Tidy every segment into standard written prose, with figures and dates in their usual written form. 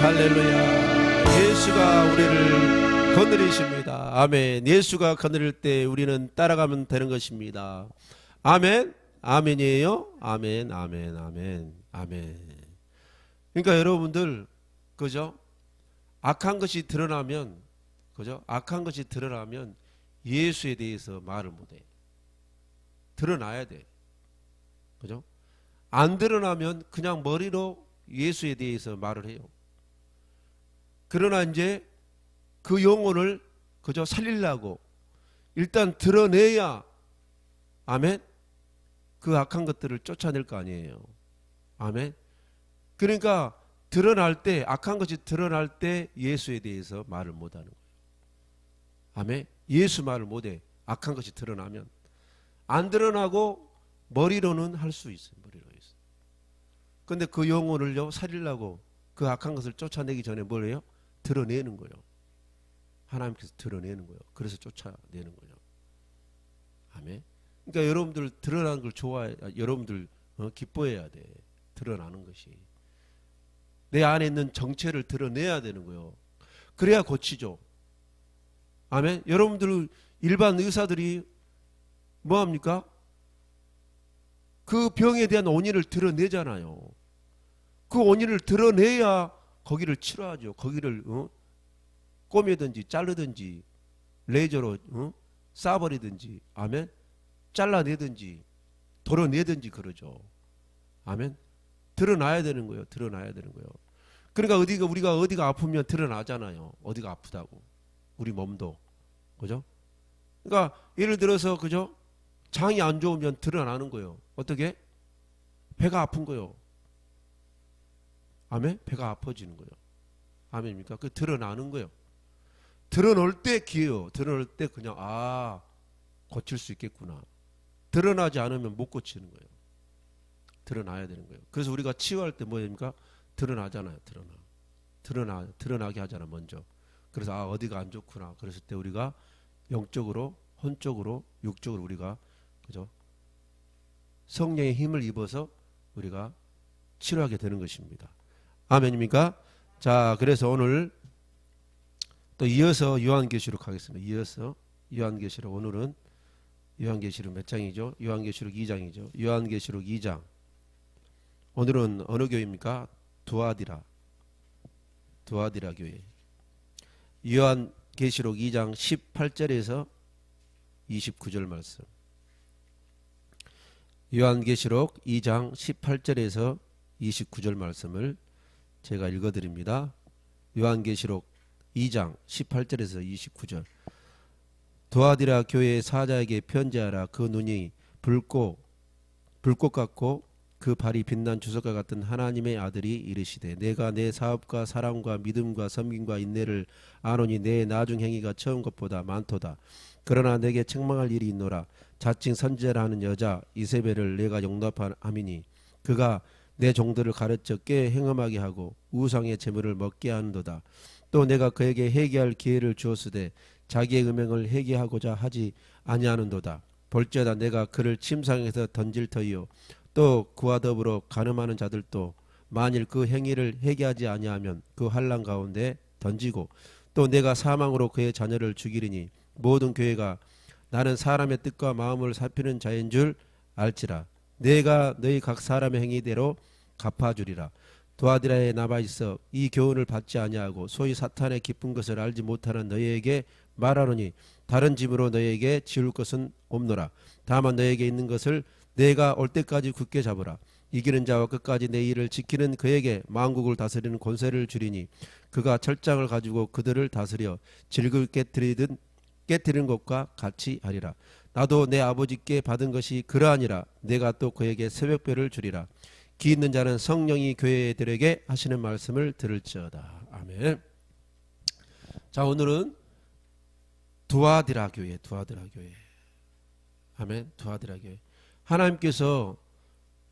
할렐루야. 예수가 우리를 거느리십니다. 아멘. 예수가 거느릴 때 우리는 따라가면 되는 것입니다. 아멘. 아멘이에요. 아멘. 아멘. 아멘. 아멘. 그러니까 여러분들 그죠? 악한 것이 드러나면 그죠? 악한 것이 드러나면 예수에 대해서 말을 못해. 드러나야 돼. 그죠? 안 드러나면 그냥 머리로 예수에 대해서 말을 해요. 그러나 이제 그 영혼을 그저 살리려고 일단 드러내야 아멘. 그 악한 것들을 쫓아낼 거 아니에요. 아멘. 그러니까 드러날 때 악한 것이 드러날 때 예수에 대해서 말을 못하는 거예요. 아멘. 예수 말을 못해. 악한 것이 드러나면 안 드러나고 머리로는 할 수 있어요. 머리로 있어. 근데 그 영혼을요 살리려고 그 악한 것을 쫓아내기 전에 뭘 해요? 드러내는 거예요. 하나님께서 드러내는 거예요. 그래서 쫓아내는 거예요. 아멘. 그러니까 여러분들 드러나는 걸 좋아해. 여러분들 기뻐해야 돼. 드러나는 것이. 내 안에 있는 정체를 드러내야 되는 거예요. 그래야 고치죠. 아멘. 여러분들 일반 의사들이 뭐합니까? 그 병에 대한 원인을 드러내잖아요. 그 원인을 드러내야 거기를 치료하죠. 거기를 꼬매든지 자르든지 레이저로 쏴버리든지 아멘. 잘라내든지 도려내든지 그러죠. 아멘. 드러나야 되는 거예요. 드러나야 되는 거예요. 그러니까 우리가 어디가 아프면 드러나잖아요. 어디가 아프다고. 우리 몸도. 그죠? 그러니까 예를 들어서 그죠? 장이 안 좋으면 드러나는 거예요. 어떻게? 배가 아픈 거예요. 아멘? 배가 아파지는 거예요. 아멘입니까? 그 드러나는 거예요. 드러날 때 기회요. 드러날 때 그냥 고칠 수 있겠구나. 드러나지 않으면 못 고치는 거예요. 드러나야 되는 거예요. 그래서 우리가 치유할 때 뭐입니까? 드러나잖아요. 드러나게 하잖아 먼저. 그래서 어디가 안 좋구나. 그랬을 때 우리가 영적으로, 혼적으로, 육적으로 우리가 그죠? 성령의 힘을 입어서 우리가 치료하게 되는 것입니다. 아멘입니까? 자, 그래서 오늘 또 이어서 요한계시록 하겠습니다. 이어서 요한계시록, 오늘은 요한계시록 몇 장이죠? 요한계시록 2장이죠. 요한계시록 2장. 오늘은 어느 교회입니까? 두아디라 교회. 요한계시록 2장 18절에서 29절 말씀. 요한계시록 2장 18절에서 29절 말씀을 제가 읽어드립니다. 요한계시록 2장 18절에서 29절. 두아디라 교회의 사자에게 편지하라. 그 눈이 불꽃 같고 그 발이 빛난 주석과 같은 하나님의 아들이 이르시되 내가 내 사업과 사랑과 믿음과 섬김과 인내를 아노니 내 나중 행위가 처음 것보다 많도다. 그러나 내게 책망할 일이 있노라. 자칭 선지자라는 여자 이세벨을 내가 용납함이니 그가 내 종들을 가르쳐 꽤 행음하게 하고 우상의 제물을 먹게 하는도다. 또 내가 그에게 회개할 기회를 주었으되 자기의 음행을 회개하고자 하지 아니하는도다. 볼지어다 내가 그를 침상에서 던질 터이요 또 그와 더불어 간음하는 자들도 만일 그 행위를 회개하지 아니하면 그 환난 가운데 던지고 또 내가 사망으로 그의 자녀를 죽이리니 모든 교회가 나는 사람의 뜻과 마음을 살피는 자인 줄 알지라. 내가 너희 각 사람의 행위대로 갚아주리라. 두아디라에 남아있어 이 교훈을 받지 아니하고 소위 사탄의 깊은 것을 알지 못하는 너희에게 말하노니 다른 집으로 너희에게 지울 것은 없노라. 다만 너희에게 있는 것을 내가 올 때까지 굳게 잡으라. 이기는 자와 끝까지 내 일을 지키는 그에게 만국을 다스리는 권세를 주리니 그가 철장을 가지고 그들을 다스려 질글 깨뜨리는 것과 같이 하리라. 나도 내 아버지께 받은 것이 그러하니라. 내가 또 그에게 새벽별을 주리라. 귀 있는 자는 성령이 교회들에게 하시는 말씀을 들을지어다. 아멘. 자, 오늘은 두아디라 교회. 아멘. 두아디라 교회. 하나님께서,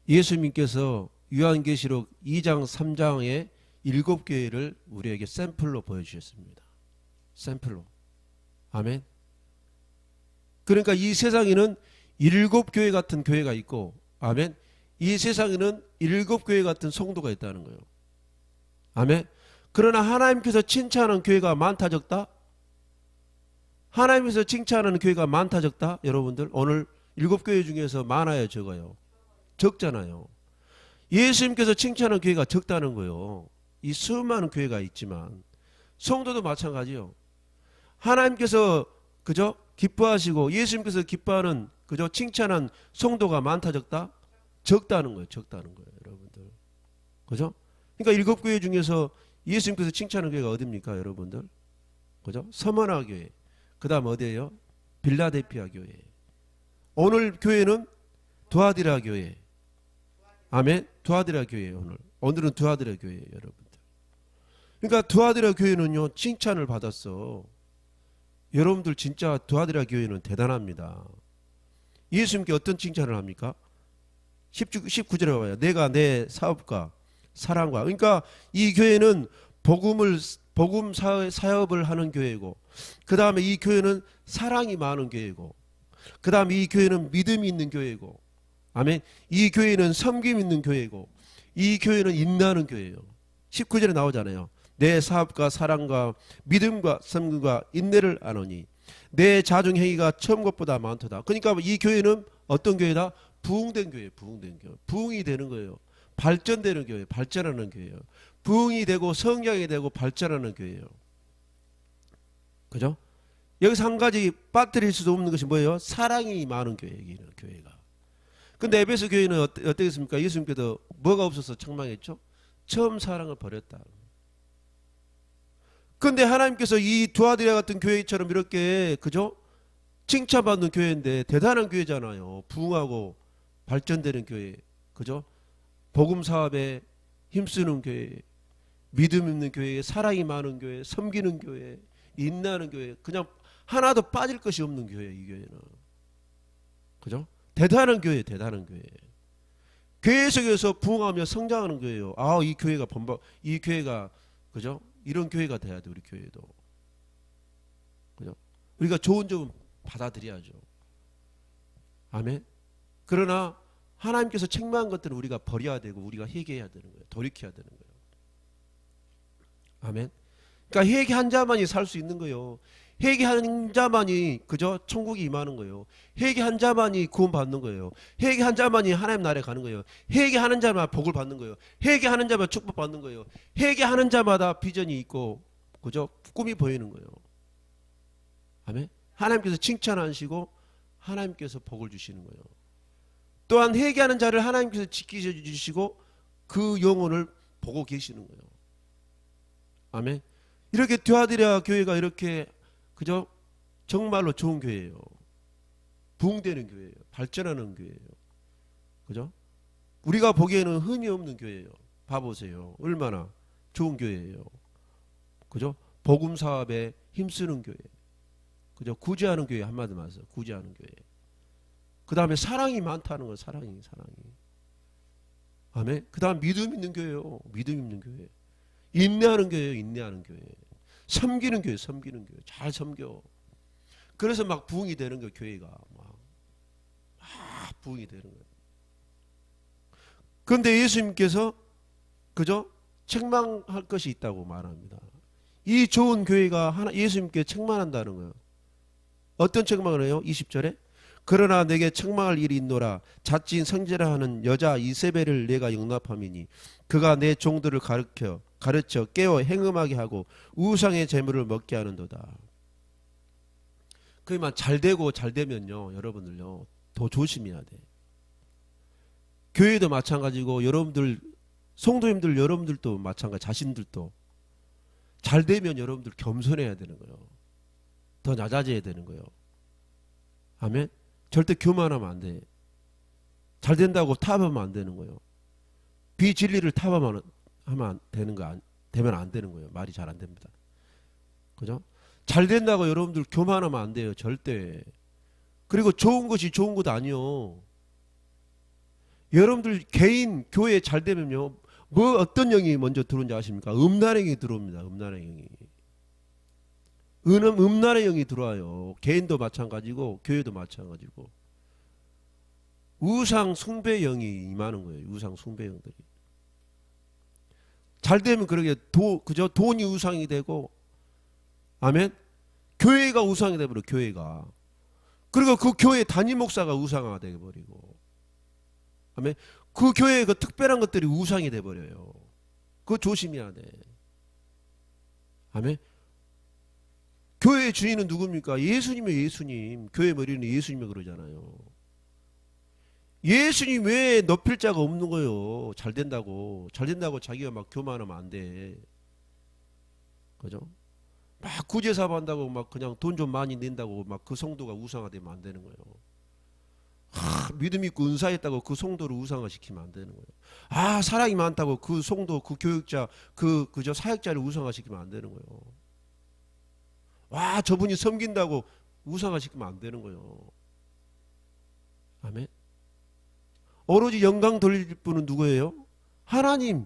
예수님께서 요한계시록 2장 3장의 7교회를 우리에게 샘플로 보여주셨습니다. 샘플로. 아멘. 그러니까 이 세상에는 7교회 같은 교회가 있고, 아멘. 이 세상에는 7교회 같은 성도가 있다는 거예요. 아멘. 그러나 하나님께서 칭찬하는 교회가 많다 적다? 하나님께서 칭찬하는 교회가 많다 적다? 여러분들 오늘 7교회 중에서 많아요 적어요? 적잖아요. 예수님께서 칭찬하는 교회가 적다는 거예요. 이 수많은 교회가 있지만 성도도 마찬가지요. 하나님께서 그저 기뻐하시고 예수님께서 기뻐하는 그저 칭찬한 성도가 많다 적다? 적다는 거예요. 여러분들. 그죠? 그러니까 7교회 중에서 예수님께서 칭찬하는 교회가 어디입니까 여러분들? 그죠? 서머나 교회. 그 다음 어디예요? 빌라델피아 교회. 오늘 교회는 두아디라 교회. 아멘. 두아디라 교회예요. 오늘은 두아디라 교회예요 여러분들. 그러니까 두아디라 교회는요 칭찬을 받았어. 여러분들 진짜 두아디라 교회는 대단합니다. 예수님께 어떤 칭찬을 합니까? 19절에 봐요. 내가 내 사업과 사랑과. 그러니까 이 교회는 복음 사업을 하는 교회고, 그 다음에 이 교회는 사랑이 많은 교회고, 그 다음에 이 교회는 믿음이 있는 교회고, 아멘. 이 교회는 섬김 있는 교회고, 이 교회는 인내하는 교회예요. 19절에 나오잖아요. 내 사업과 사랑과 믿음과 섬김과 인내를 아노니 내 자중 행위가 처음 것보다 많도다. 그러니까 이 교회는 어떤 교회다? 부흥된 교회. 부흥이 되는 거예요. 발전되는 교회, 발전하는 교회예요. 부흥이 되고 성장이 되고 발전하는 교회예요. 그죠? 여기서 한 가지 빠뜨릴 수도 없는 것이 뭐예요? 사랑이 많은 교회예요. 교회가. 근데 에베소 교회는 어떻겠습니까? 예수님께서 뭐가 없어서 책망했죠? 처음 사랑을 버렸다. 근데 하나님께서 이 두아디라 같은 교회처럼 이렇게 그죠? 칭찬받는 교회인데 대단한 교회잖아요. 부흥하고 발전되는 교회. 그죠? 복음 사업에 힘쓰는 교회, 믿음 있는 교회, 사랑이 많은 교회, 섬기는 교회, 인내하는 교회. 그냥 하나도 빠질 것이 없는 교회, 이 교회는. 그죠? 대단한 교회, 대단한 교회. 교회 속에서 부흥하며 성장하는 교회예요. 아, 이 교회가 이 교회가 그죠? 이런 교회가 돼야 돼, 우리 교회도. 그죠? 우리가 좋은 점 받아들여야죠. 아멘. 그러나 하나님께서 책망한 것들은 우리가 버려야 되고 우리가 회개해야 되는 거예요. 돌이켜야 되는 거예요. 아멘. 그러니까 회개한 자만이 살 수 있는 거예요. 회개한 자만이 그저 천국이 임하는 거예요. 회개한 자만이 구원받는 거예요. 회개한 자만이 하나님 나라에 가는 거예요. 회개하는 자만 복을 받는 거예요. 회개하는 자만 축복받는 거예요. 회개하는 자마다 비전이 있고 그저 꿈이 보이는 거예요. 아멘. 하나님께서 칭찬하시고 하나님께서 복을 주시는 거예요. 또한 회개하는 자를 하나님께서 지키셔주시고 그 영혼을 보고 계시는 거예요. 아멘. 이렇게 튜아디라 교회가 이렇게 그저 정말로 좋은 교회예요. 부흥되는 교회예요. 발전하는 교회예요. 그죠? 우리가 보기에는 흠이 없는 교회예요. 봐보세요. 얼마나 좋은 교회예요. 그죠? 복음 사업에 힘쓰는 교회. 그죠? 구제하는 교회, 한마디 말해서 구제하는 교회. 그 다음에 사랑이 많다는 거예요. 사랑이. 아멘. 그 다음 믿음 있는 교회요. 믿음 있는 교회. 인내하는 교회예요. 인내하는 교회. 섬기는 교회. 잘 섬겨. 그래서 막 부흥이 되는 거예요. 교회가 막 부흥이 되는 거예요. 그런데 예수님께서 그죠? 책망할 것이 있다고 말합니다. 이 좋은 교회가 예수님께 책망한다는 거예요. 어떤 책망을 해요? 20절에 그러나 내게 책망할 일이 있노라. 자칭 성제라 하는 여자 이세벨을 내가 용납함이니 그가 내 종들을 가르쳐 깨워 행음하게 하고 우상의 재물을 먹게 하는도다. 그만 잘되고 잘되면요, 여러분들요 더 조심해야 돼. 교회도 마찬가지고 여러분들 성도님들 여러분들도 마찬가지. 자신들도 잘되면 여러분들 겸손해야 되는 거예요. 더 낮아져야 되는 거예요. 아멘. 절대 교만하면 안 돼. 잘 된다고 탑하면 안 되는 거예요. 비진리를 탑하면 되면 안 되는 거예요. 말이 잘 안 됩니다. 그죠? 잘 된다고 여러분들 교만하면 안 돼요. 절대. 그리고 좋은 것이 좋은 것도 아니요. 여러분들 개인 교회 잘 되면요. 뭐 어떤 영이 먼저 들어오는지 아십니까? 음란의 영이 들어옵니다. 음란의 영이. 음란의 영이 들어와요. 개인도 마찬가지고 교회도 마찬가지고. 우상 숭배 영이 임하는 거예요. 우상 숭배 영들이. 잘 되면 그러게 그저 돈이 우상이 되고, 아멘. 교회가 우상이 되버려. 교회가. 그리고 그 교회 담임 목사가 우상화가 되버리고, 아멘. 그 교회의 그 특별한 것들이 우상이 되버려요. 그거 조심해야 돼. 아멘. 교회의 주인은 누굽니까? 예수님이에요. 예수님. 교회 머리는 예수님이 그러잖아요. 예수님 외에 높일 자가 없는 거예요. 잘 된다고 자기가 막 교만하면 안 돼. 그죠? 막 구제사업 한다고 막 그냥 돈 좀 많이 낸다고 막 그 성도가 우상화되면 안 되는 거예요. 믿음 있고 은사했다고 그 성도를 우상화시키면 안 되는 거예요. 사랑이 많다고 그 성도, 그 교육자, 그저 사역자를 우상화시키면 안 되는 거예요. 저분이 섬긴다고 우상화시키면 안 되는 거예요. 아멘. 오로지 영광 돌릴 분은 누구예요? 하나님,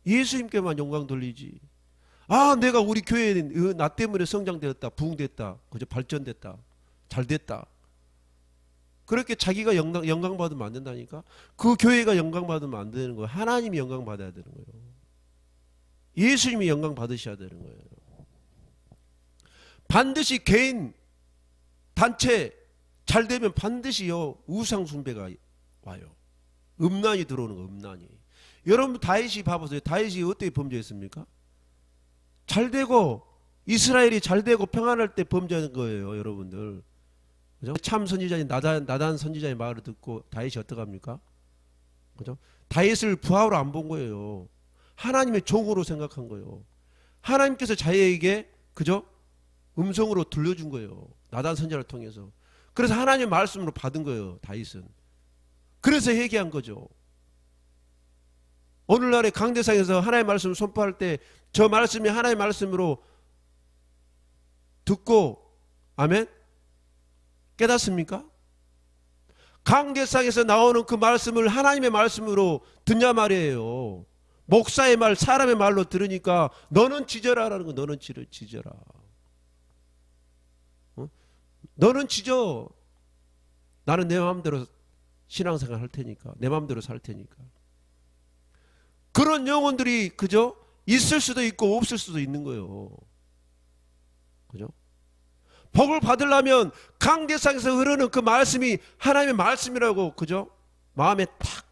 예수님께만 영광 돌리지. 내가 우리 교회에 나 때문에 성장되었다, 부흥됐다, 그저 발전됐다, 잘됐다. 그렇게 자기가 영광 받으면 안 된다니까. 그 교회가 영광 받으면 안 되는 거예요. 하나님이 영광 받아야 되는 거예요. 예수님이 영광 받으셔야 되는 거예요. 반드시 개인, 단체 잘 되면 반드시요 우상 숭배가 와요. 음란이 들어오는 거예요. 음란이. 여러분 다윗이 봐보세요. 다윗이 어떻게 범죄했습니까? 잘 되고 이스라엘이 잘 되고 평안할 때 범죄한 거예요. 여러분들. 그죠? 참 선지자인 나단 선지자의 말을 듣고 다윗이 어떡합니까? 그죠? 다윗을 부하로 안 본 거예요. 하나님의 종으로 생각한 거예요. 하나님께서 자기에게 그죠? 음성으로 들려준 거예요. 나단 선지자를 통해서. 그래서 하나님의 말씀으로 받은 거예요. 다윗은. 그래서 회개한 거죠. 오늘날의 강대상에서 하나님의 말씀을 선포할 때 저 말씀이 하나님의 말씀으로 듣고 아멘? 깨닫습니까? 강대상에서 나오는 그 말씀을 하나님의 말씀으로 듣냐 말이에요. 목사의 말, 사람의 말로 들으니까 너는 짖어라라는 거. 너는 짖어라. 너는 짖어. 나는 내 마음대로 신앙생활 할 테니까, 내 마음대로 살 테니까. 그런 영혼들이 그죠? 있을 수도 있고 없을 수도 있는 거예요. 그죠? 복을 받으려면 강대상에서 흐르는 그 말씀이 하나님의 말씀이라고 그죠? 마음에 탁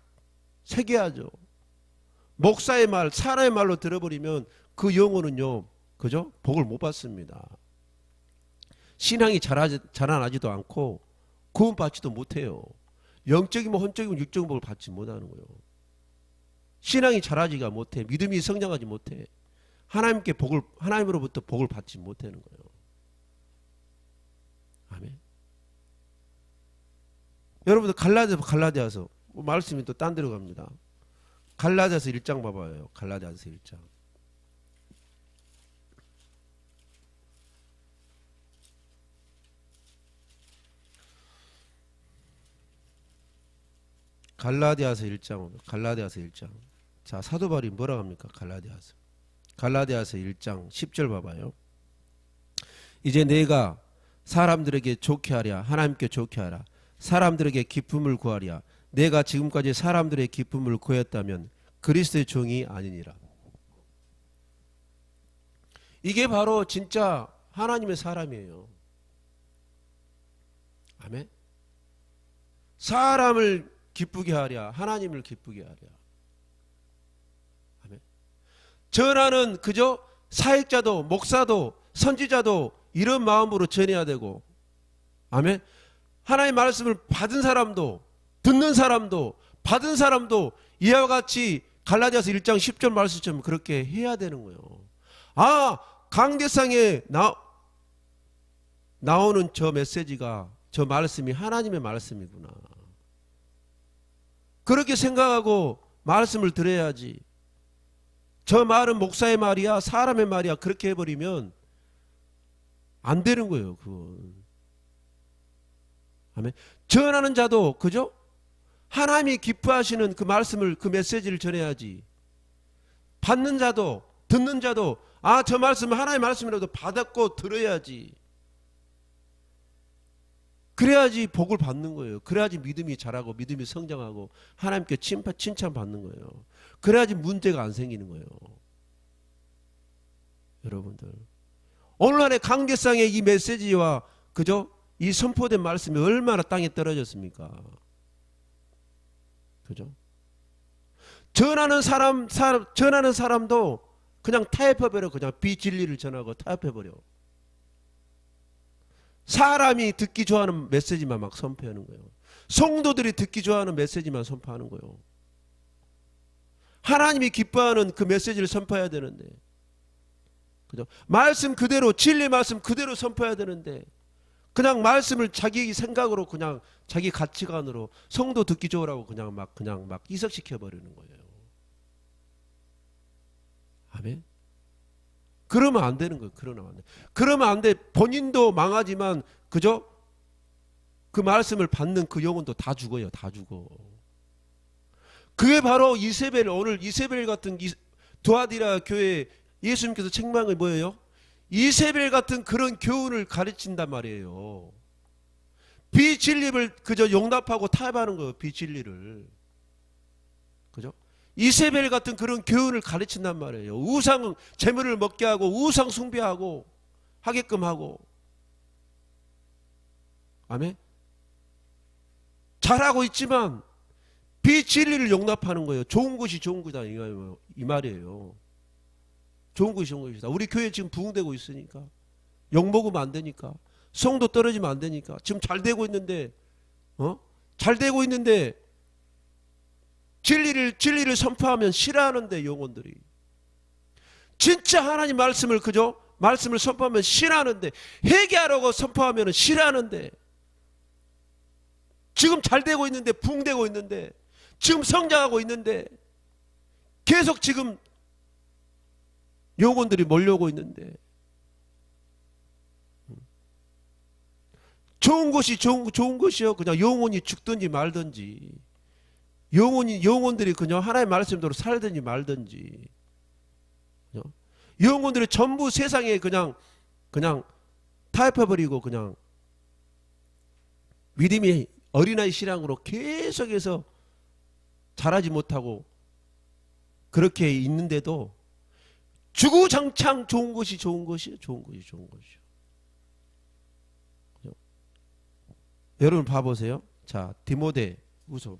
새겨야죠. 목사의 말, 사람의 말로 들어버리면 그 영혼은요, 그죠? 복을 못 받습니다. 신앙이 자라나지도 않고 구원받지도 못해요. 영적이면 혼적이면 육적인 복을 받지 못하는 거예요. 신앙이 자라지가 못해. 믿음이 성장하지 못해. 하나님으로부터 복을 받지 못하는 거예요. 아멘. 여러분들 갈라디아서 말씀이 또 딴 데로 갑니다. 갈라디아서 1장 봐봐요. 갈라디아서 1장. 갈라디아서 1장. 자, 사도 바울이 뭐라고 합니까? 갈라디아서 1장 10절 봐봐요. 이제 내가 사람들에게 좋게 하랴, 하나님께 좋게 하라. 사람들에게 기쁨을 구하랴. 내가 지금까지 사람들의 기쁨을 구했다면 그리스도의 종이 아니니라. 이게 바로 진짜 하나님의 사람이에요. 아멘. 사람을 기쁘게 하랴, 하나님을 기쁘게 하랴. 아멘. 전하는 그저 사역자도 목사도 선지자도 이런 마음으로 전해야 되고, 아멘. 하나님의 말씀을 받은 사람도 듣는 사람도 받은 사람도 이와 같이 갈라디아서 1장 10절 말씀처럼 그렇게 해야 되는 거예요. 아, 강대상에 나오는 저 메시지가, 저 말씀이 하나님의 말씀이구나. 그렇게 생각하고 말씀을 들어야지. 저 말은 목사의 말이야, 사람의 말이야, 그렇게 해버리면 안 되는 거예요. 그건. 아멘. 전하는 자도 그죠? 하나님이 기뻐하시는 그 말씀을, 그 메시지를 전해야지. 받는 자도 듣는 자도 아, 저 말씀은 하나님의 말씀이라도 받았고 들어야지. 그래야지 복을 받는 거예요. 그래야지 믿음이 자라고 믿음이 성장하고 하나님께 칭찬받는 거예요. 그래야지 문제가 안 생기는 거예요. 여러분들, 오늘날의 강대상의 이 메시지와 그죠? 이 선포된 말씀이 얼마나 땅에 떨어졌습니까? 그죠? 전하는 사람도 그냥 타협해버려. 그냥 비진리를 전하고 타협해버려. 사람이 듣기 좋아하는 메시지만 막 선포하는 거예요. 성도들이 듣기 좋아하는 메시지만 선포하는 거예요. 하나님이 기뻐하는 그 메시지를 선포해야 되는데, 그죠? 말씀 그대로, 진리 말씀 그대로 선포해야 되는데, 그냥 말씀을 자기 생각으로, 그냥 자기 가치관으로 성도 듣기 좋으라고 그냥 막 이석시켜 버리는 거예요. 아멘. 그러면 안 되는 거예요. 그러면 안 돼. 본인도 망하지만 그죠? 그 말씀을 받는 그 영혼도 다 죽어요. 다 죽어. 그게 바로 오늘 이세벨 같은 두아디라 교회 예수님께서 책망이 뭐예요? 이세벨 같은 그런 교훈을 가르친단 말이에요. 비진리를 그저 용납하고 타협하는 거예요. 비진리를. 그죠? 이세벨 같은 그런 교훈을 가르친단 말이에요. 우상 제물을 먹게 하고 우상 숭배하고 하게끔 하고. 아멘. 잘하고 있지만 비진리를 용납하는 거예요. 좋은 것이 좋은 거다 이 말이에요. 좋은 것이 좋은 것이다. 우리 교회 지금 부흥되고 있으니까, 욕먹으면 안 되니까, 성도 떨어지면 안 되니까, 지금 잘 되고 있는데, 잘 되고 있는데 진리를 선포하면 싫어하는데, 영혼들이 진짜 하나님 말씀을 그죠? 말씀을 선포하면 싫어하는데, 회개하라고 선포하면 싫어하는데, 지금 잘 되고 있는데, 부흥되고 있는데, 지금 성장하고 있는데, 계속 지금 영혼들이 몰려오고 있는데, 좋은 것이 좋은 것이요. 그냥 영혼이 죽든지 말든지, 영혼들이 그냥 하나님의 말씀대로 살든지 말든지, 영혼들이 전부 세상에 그냥 타협해버리고 그냥 믿음이 어린아이 신앙으로 계속해서 자라지 못하고 그렇게 있는데도 주구장창 좋은 것이요. 여러분 봐보세요. 자, 디모데후서.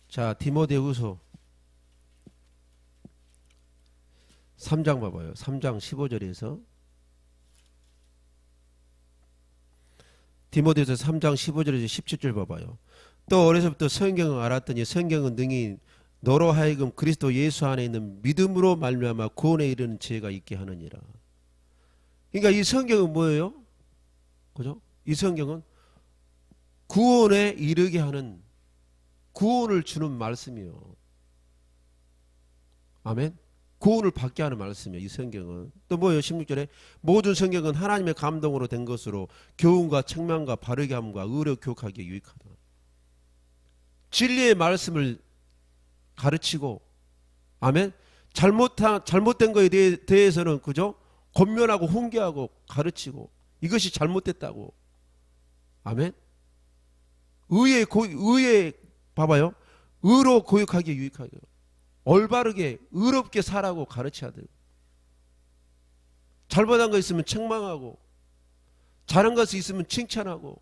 자, 디모데후서 3장 봐봐요. 3장 15절에서 디모데후서 3장 15절에서 17절 봐봐요. 또 어려서부터 성경을 알았더니 성경은 능히 너로 하여금 그리스도 예수 안에 있는 믿음으로 말미암아 구원에 이르는 지혜가 있게 하느니라. 그러니까 이 성경은 뭐예요? 그죠? 이 성경은 구원에 이르게 하는, 구원을 주는 말씀이요. 아멘. 구원을 받게 하는 말씀이에요. 이 성경은. 또 뭐예요? 16절에 모든 성경은 하나님의 감동으로 된 것으로 교훈과 책망과 바르게 함과 의로 교육하기에 유익하다. 진리의 말씀을 가르치고, 아멘. 잘못된 거에 대해서는 그죠? 권면하고 훈계하고 가르치고, 이것이 잘못됐다고. 아멘. 의에 봐봐요. 의로 교육하기에 유익하게. 올바르게 의롭게 살라고 가르쳐야 돼요. 잘못한 거 있으면 책망하고, 잘한 것이 있으면 칭찬하고.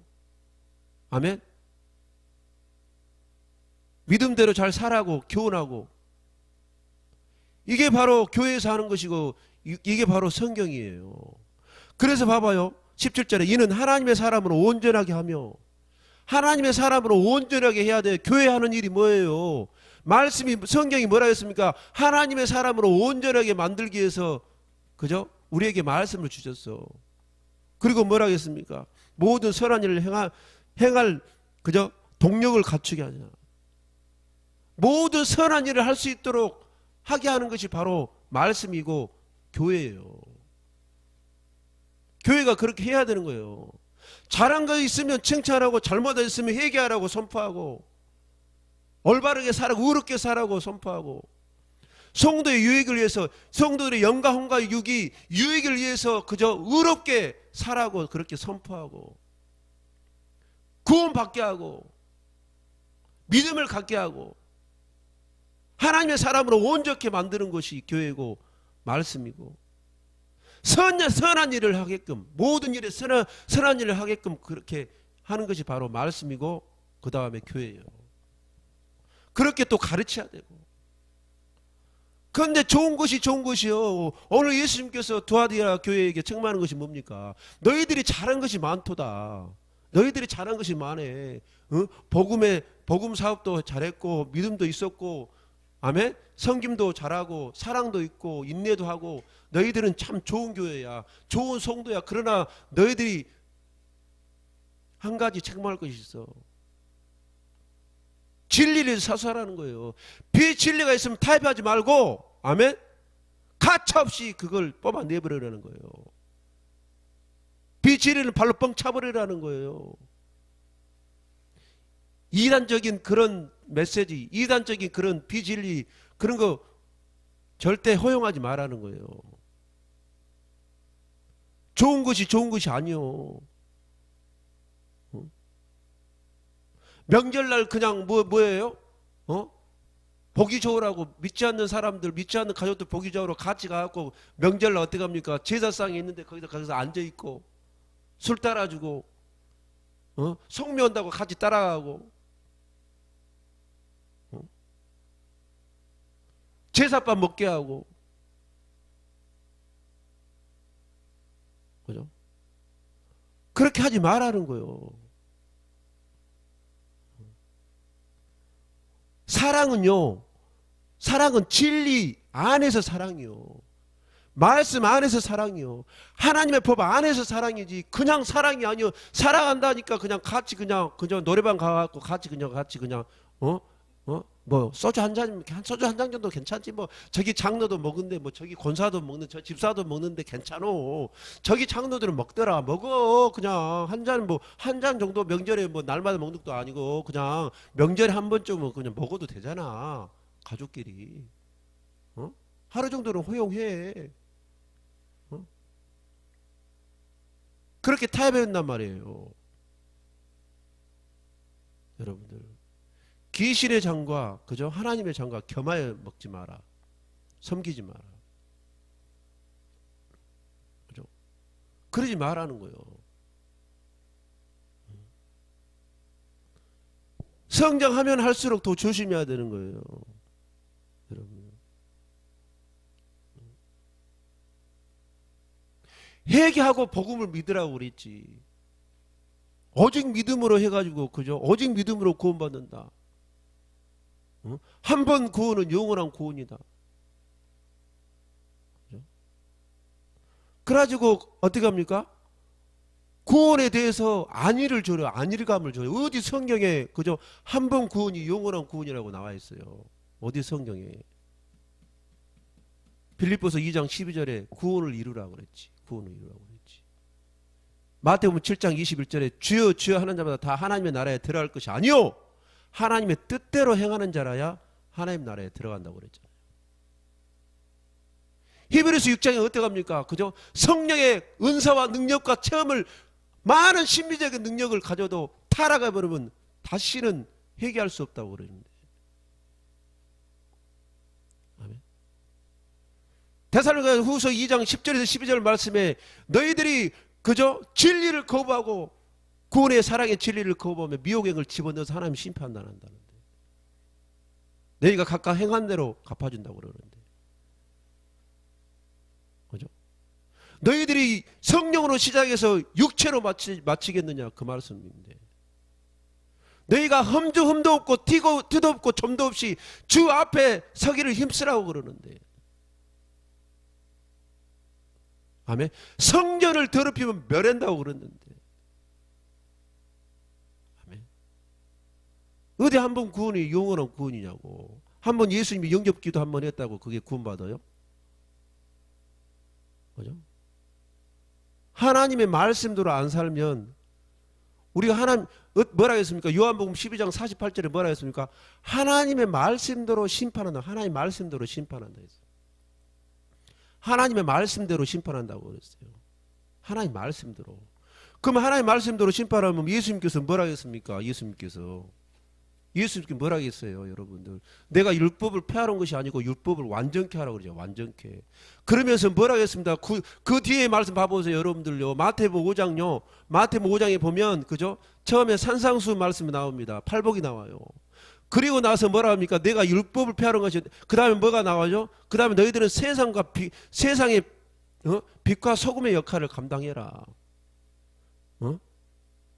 아멘. 믿음대로 잘 살라고 교훈하고. 이게 바로 교회에서 하는 것이고, 이게 바로 성경이에요. 그래서 봐봐요. 17절에 이는 하나님의 사람으로 온전하게 하며, 하나님의 사람으로 온전하게 해야 돼요. 교회 하는 일이 뭐예요? 말씀이, 성경이 뭐라 했습니까? 하나님의 사람으로 온전하게 만들기 위해서, 그죠? 우리에게 말씀을 주셨어. 그리고 뭐라 했습니까? 모든 선한 일을 행할 그죠? 동력을 갖추게 하냐. 모든 선한 일을 할 수 있도록 하게 하는 것이 바로 말씀이고 교회예요. 교회가 그렇게 해야 되는 거예요. 잘한 거 있으면 칭찬하고, 잘못했으면 회개하라고 선포하고, 올바르게 살라고, 의롭게 살라고 선포하고, 성도의 유익을 위해서, 성도들의 영과 혼과 육이 유익을 위해서 그저 의롭게 살라고 그렇게 선포하고, 구원받게 하고, 믿음을 갖게 하고, 하나님의 사람으로 온전케 만드는 것이 교회고 말씀이고, 선한 일을 하게끔, 모든 일에 선한 일을 하게끔 그렇게 하는 것이 바로 말씀이고, 그 다음에 교회예요. 그렇게 또 가르쳐야 되고. 그런데 좋은 것이요. 오늘 예수님께서 두아디아 교회에게 책망하는 것이 뭡니까? 너희들이 잘한 것이 많도다. 너희들이 잘한 것이 많아. 복음 사업도 잘했고, 믿음도 있었고, 아멘? 섬김도 잘하고, 사랑도 있고, 인내도 하고, 너희들은 참 좋은 교회야. 좋은 성도야. 그러나 너희들이 한 가지 책망할 것이 있어. 진리를 사수하라는 거예요. 비진리가 있으면 타협하지 말고, 아멘? 가차없이 그걸 뽑아내버리라는 거예요. 비진리는 발로 뻥 차버리라는 거예요. 이단적인 그런 메시지, 이단적인 그런 비진리, 그런 거 절대 허용하지 말라는 거예요. 좋은 것이 아니요. 명절날 그냥 뭐예요? 보기 좋으라고 믿지 않는 사람들, 믿지 않는 가족들 보기 좋으라고 같이 가갖고 명절날 어떻게 합니까? 제사상이 있는데 거기다 가서 앉아있고, 술 따라주고, 성묘 온다고 같이 따라가고, 제사밥 먹게 하고, 그죠? 그렇게 하지 말라는 거예요. 사랑은요, 사랑은 진리 안에서 사랑이요. 말씀 안에서 사랑이요. 하나님의 법 안에서 사랑이지, 그냥 사랑이 아니요. 사랑한다니까 그냥 같이 그냥 노래방 가갖고 같이 그냥 뭐 소주 한 잔, 소주 한 잔 정도 괜찮지. 뭐 저기 장로도 먹는데, 뭐 저기 권사도 먹는, 저 집사도 먹는데 괜찮어. 저기 장로들은 먹더라. 먹어. 그냥 한 잔, 뭐 한 잔 정도 명절에 뭐 날마다 먹는 것도 아니고 그냥 명절에 한 번쯤은 그냥 먹어도 되잖아. 가족끼리. 하루 정도는 허용해. 그렇게 타협했단 말이에요. 여러분들. 귀신의 장과 그죠? 하나님의 장과 겸하여 먹지 마라. 섬기지 마라. 그죠? 그러지 말라는 거예요. 성장하면 할수록 더 조심해야 되는 거예요. 여러분. 회개하고 복음을 믿으라고 그랬지. 오직 믿음으로 해가지고 그죠? 오직 믿음으로 구원받는다. 한 번 구원은 영원한 구원이다. 그죠? 그래가지고 어떻게 합니까? 구원에 대해서 안위를 줘요. 안일감을 줘요. 어디 성경에 그죠? 한 번 구원이 영원한 구원이라고 나와 있어요. 어디 성경에? 빌립보서 2장 12절에 구원을 이루라고 그랬지. 구원을 이루라고 그랬지. 마태복음 7장 21절에 주여 주여 하는 자마다 다 하나님의 나라에 들어갈 것이 아니요, 하나님의 뜻대로 행하는 자라야 하나님 나라에 들어간다고 그랬잖아요. 히브리서 6장에 어떻게 합니까? 그죠? 성령의 은사와 능력과 체험을, 많은 심리적인 능력을 가져도 타락해 버리면 다시는 회개할 수 없다고 그러는데. 아멘. 데살로니가 후서 2장 10절에서 12절 말씀에 너희들이 그저 진리를 거부하고 구원의 사랑의 진리를 거부하며 미혹행을 집어넣어서 하나님 심판한다는데, 너희가 각각 행한 대로 갚아준다고 그러는데, 그죠? 너희들이 성령으로 시작해서 육체로 마치겠느냐 그 말씀인데, 너희가 흠도 없고 티도 없고 점도 없이 주 앞에 서기를 힘쓰라고 그러는데, 아멘. 성전을 더럽히면 멸한다고 그러는데, 아멘. 어디 한 번 구원이 영원한 구원이냐고. 한 번 예수님이 영접기도 한 번 했다고 그게 구원받아요? 그죠? 하나님의 말씀대로 안 살면 우리가 하나님 뭐라 했습니까? 요한복음 12장 48절에 뭐라 했습니까? 하나님의 말씀대로 심판한다. 하나님의 말씀대로 심판한다 했어요. 하나님의 말씀대로 심판한다고 그랬어요. 하나님 말씀대로. 그럼 하나님 말씀대로 심판하면 예수님께서 뭐라 했습니까? 예수님께 뭐라 했어요, 여러분들? 내가 율법을 폐하는 것이 아니고 율법을 완전케 하라고 그러죠. 완전케. 그러면서 뭐라 했습니다. 그 뒤에 말씀 봐보세요, 여러분들요. 마태복음 5장요. 마태복음 5장에 보면 그죠? 처음에 산상수 말씀이 나옵니다. 팔복이 나와요. 그리고 나서 뭐라 합니까? 내가 율법을 폐하는 것이, 그 다음에 뭐가 나와죠? 그 다음에 너희들은 세상의 빛과 소금의 역할을 감당해라.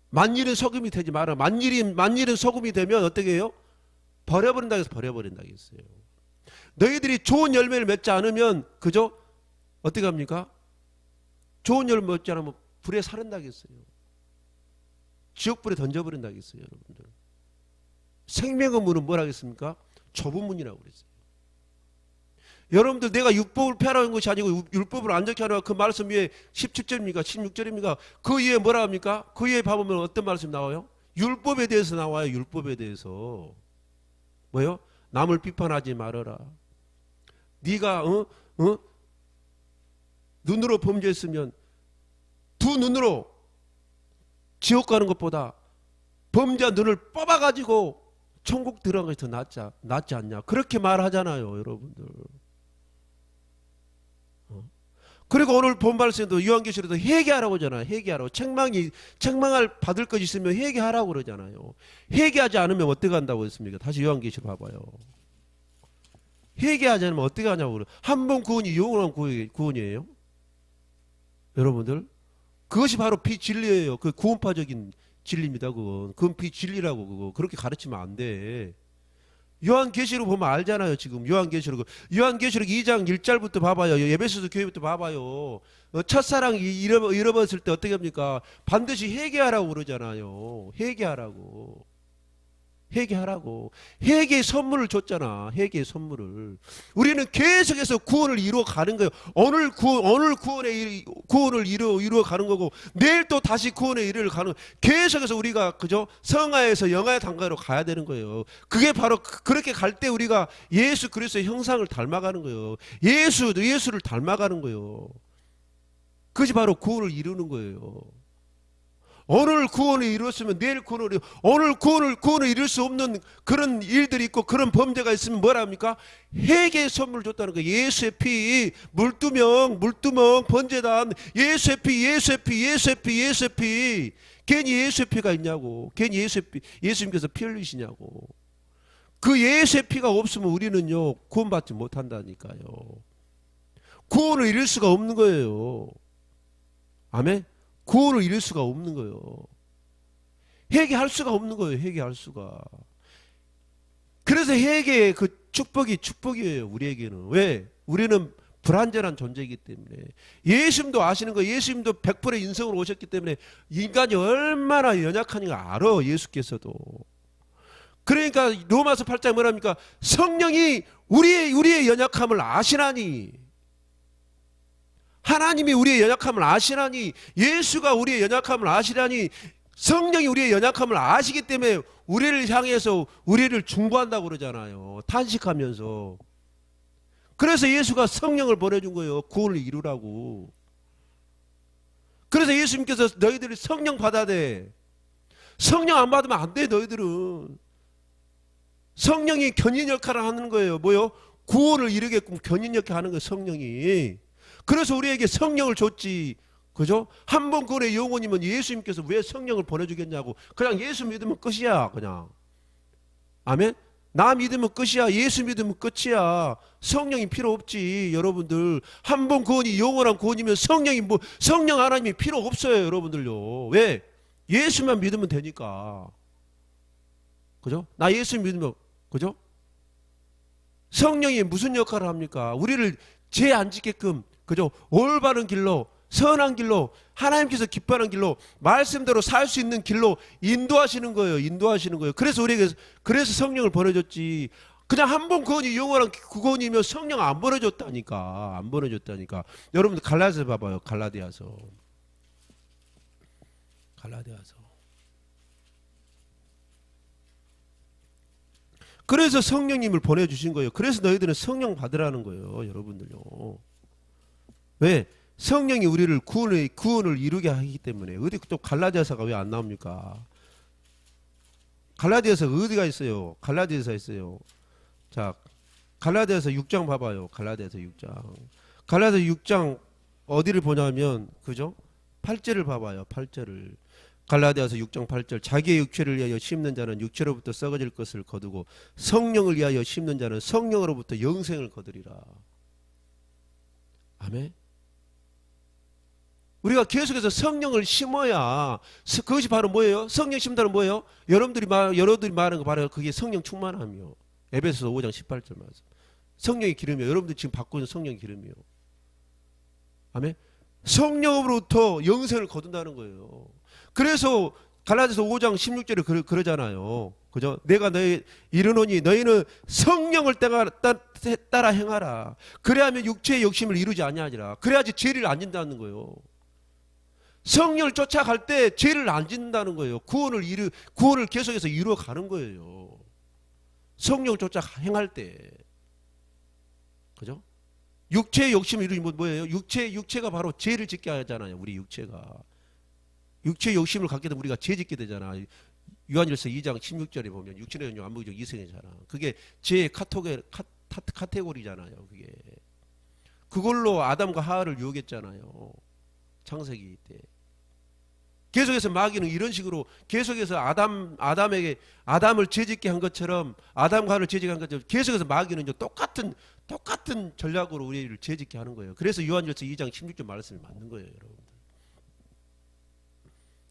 만일은 소금이 되지 마라. 만일은 소금이 되면 어떻게 해요? 버려버린다 해서 버려버린다 했어요. 너희들이 좋은 열매를 맺지 않으면 그죠? 어떻게 합니까? 좋은 열매 맺지 않으면 불에 사른다 했어요. 지옥불에 던져버린다 했어요, 여러분들. 생명의 문은 뭐라 했습니까? 좁은 문이라고 그랬어요. 여러분들, 내가 율법을 폐하라는 것이 아니고 율법을 안전케 하라, 그 말씀 위에 17절입니까? 16절입니까? 그 위에 뭐라 합니까? 그 위에 봐보면 어떤 말씀 나와요? 율법에 대해서 나와요. 율법에 대해서. 뭐요? 남을 비판하지 말아라. 네가 눈으로 범죄했으면 두 눈으로 지옥 가는 것보다 범죄한 눈을 뽑아가지고 천국 들어간 것이 더 낫지 않냐. 그렇게 말하잖아요, 여러분들. 그리고 오늘 본 말씀도 요한계시록도 회개하라고 하잖아요. 회개하라고. 책망을 받을 것이 있으면 회개하라고 그러잖아요. 회개하지 않으면 어떻게 한다고 했습니까? 다시 요한계시록 봐봐요. 회개하지 않으면 어떻게 하냐고 그래요. 한 번 구원이 영원한 구원이에요. 여러분들, 그것이 바로 비진리예요. 그 구원파적인 진리입니다. 그건 비진리라고. 그거 그렇게 가르치면 안 돼. 요한계시록 보면 알잖아요. 지금 요한계시록 2장 1절부터 봐봐요. 에베소서 교회부터 봐봐요. 첫사랑 잃어버렸을 때 어떻게 합니까? 반드시 회개하라고 그러잖아요. 회개하라고. 회개하라고. 회개의 선물을 줬잖아. 회개의 선물을. 우리는 계속해서 구원을 이루어 가는 거예요. 오늘 구원을 이루어 가는 거고, 내일 또 다시 구원에 이르러 가는 거예요. 계속해서 우리가 그죠? 성화에서 영화의 단계로 가야 되는 거예요. 그게 바로 그렇게 갈 때 우리가 예수 그리스도의 형상을 닮아가는 거예요. 예수를 닮아가는 거예요. 그것이 바로 구원을 이루는 거예요. 오늘 구원을 이루었으면 내일 오늘 구원을 이룰 수 없는 그런 일들이 있고 그런 범죄가 있으면 뭐라 합니까? 회개의 선물을 줬다는 거예요. 예수의 피, 물두멍, 번제단, 예수의 피. 괜히 예수의 피가 있냐고. 괜히 예수님께서 피 흘리시냐고. 그 예수의 피가 없으면 우리는요, 구원받지 못한다니까요. 구원을 이룰 수가 없는 거예요. 아멘? 구원을 이룰 수가 없는 거예요. 회개할 수가 없는 거예요. 회개할 수가. 그래서 회개의 그 축복이에요. 우리에게는. 왜? 우리는 불완전한 존재이기 때문에. 예수님도 아시는 거예요. 예수님도 100%의 인성으로 오셨기 때문에 인간이 얼마나 연약한가 알아. 예수께서도. 그러니까 로마서 8장 뭐랍니까? 성령이 우리의 연약함을 아시나니. 하나님이 우리의 연약함을 아시나니, 예수가 우리의 연약함을 아시나니, 성령이 우리의 연약함을 아시기 때문에 우리를 향해서 우리를 중보한다고 그러잖아요. 탄식하면서. 그래서 예수가 성령을 보내준 거예요. 구원을 이루라고. 그래서 예수님께서 너희들이 성령 받아야 돼. 성령 안 받으면 안 돼. 너희들은. 성령이 견인 역할을 하는 거예요. 뭐요? 구원을 이루게끔 견인 역할을 하는 거예요. 성령이. 그래서 우리에게 성령을 줬지. 그죠? 한 번 구원의 영혼이면 예수님께서 왜 성령을 보내주겠냐고. 그냥 예수 믿으면 끝이야. 그냥. 아멘? 나 믿으면 끝이야. 예수 믿으면 끝이야. 성령이 필요 없지. 여러분들. 한 번 구원이 영원한 구원이면 성령 하나님이 필요 없어요. 여러분들요. 왜? 예수만 믿으면 되니까. 그죠? 나 예수 믿으면. 그죠? 성령이 무슨 역할을 합니까? 우리를 죄 안 짓게끔, 그죠? 올바른 길로, 선한 길로, 하나님께서 기뻐하는 길로, 말씀대로 살 수 있는 길로 인도하시는 거예요. 인도하시는 거예요. 그래서 성령을 보내줬지. 그냥 한 번 구원이 영원한 구원이면 성령 안 보내줬다니까. 안 보내줬다니까. 여러분들 갈라디아서 봐봐요. 갈라디아서. 그래서 성령님을 보내주신 거예요. 그래서 너희들은 성령 받으라는 거예요. 여러분들요. 왜? 성령이 우리를 구원을 이루게 하기 때문에. 어디 또 갈라디아서가 왜 안 나옵니까? 갈라디아서 어디가 있어요? 갈라디아서 있어요. 자, 갈라디아서 6장 봐봐요. 갈라디아서 6장. 갈라디아서 6장 어디를 보냐면, 그죠? 8절을 봐봐요. 8절을. 갈라디아서 6장 8절. 자기의 육체를 위하여 심는 자는 육체로부터 썩어질 것을 거두고 성령을 위하여 심는 자는 성령으로부터 영생을 거두리라. 아멘. 우리가 계속해서 성령을 심어야, 그것이 바로 뭐예요? 성령 심다는 뭐예요? 여러분들이 말하는 거 바로 그게 성령 충만함이요. 에베소서 5장 18절 말씀. 성령의 기름이요. 여러분들 지금 받고 있는 성령의 기름이요. 아멘. 성령으로부터 영생을 거둔다는 거예요. 그래서 갈라디아서 5장 16절에 그러잖아요. 그죠? 내가 너희 이르노니 너희는 성령을 따라 행하라. 그래야면 육체의 욕심을 이루지 아니하리라. 그래야지 죄를 안 짓는다는 거예요. 성령을 쫓아갈 때 죄를 안 짓는다는 거예요. 구원을 계속해서 이루어 가는 거예요. 성령을 쫓아 행할 때. 그죠? 육체의 욕심을 이루면 뭐예요? 육체가 바로 죄를 짓게 하잖아요. 우리 육체가. 육체의 욕심을 갖게 되면 우리가 죄 짓게 되잖아. 요한일서 2장 16절에 보면 육체의 연유 안목적 이성이잖아. 그게 죄의 카테고리잖아요. 그게. 그걸로 아담과 하와를 유혹했잖아요. 창세기 때. 계속해서 마귀는 이런 식으로 계속해서 아담을 죄짓게 한 것처럼, 아담과 하와를 죄짓게 한 것처럼 계속해서 마귀는 똑같은 전략으로 우리를 죄짓게 하는 거예요. 그래서 요한일서 2장 16절 말씀이 맞는 거예요, 여러분들.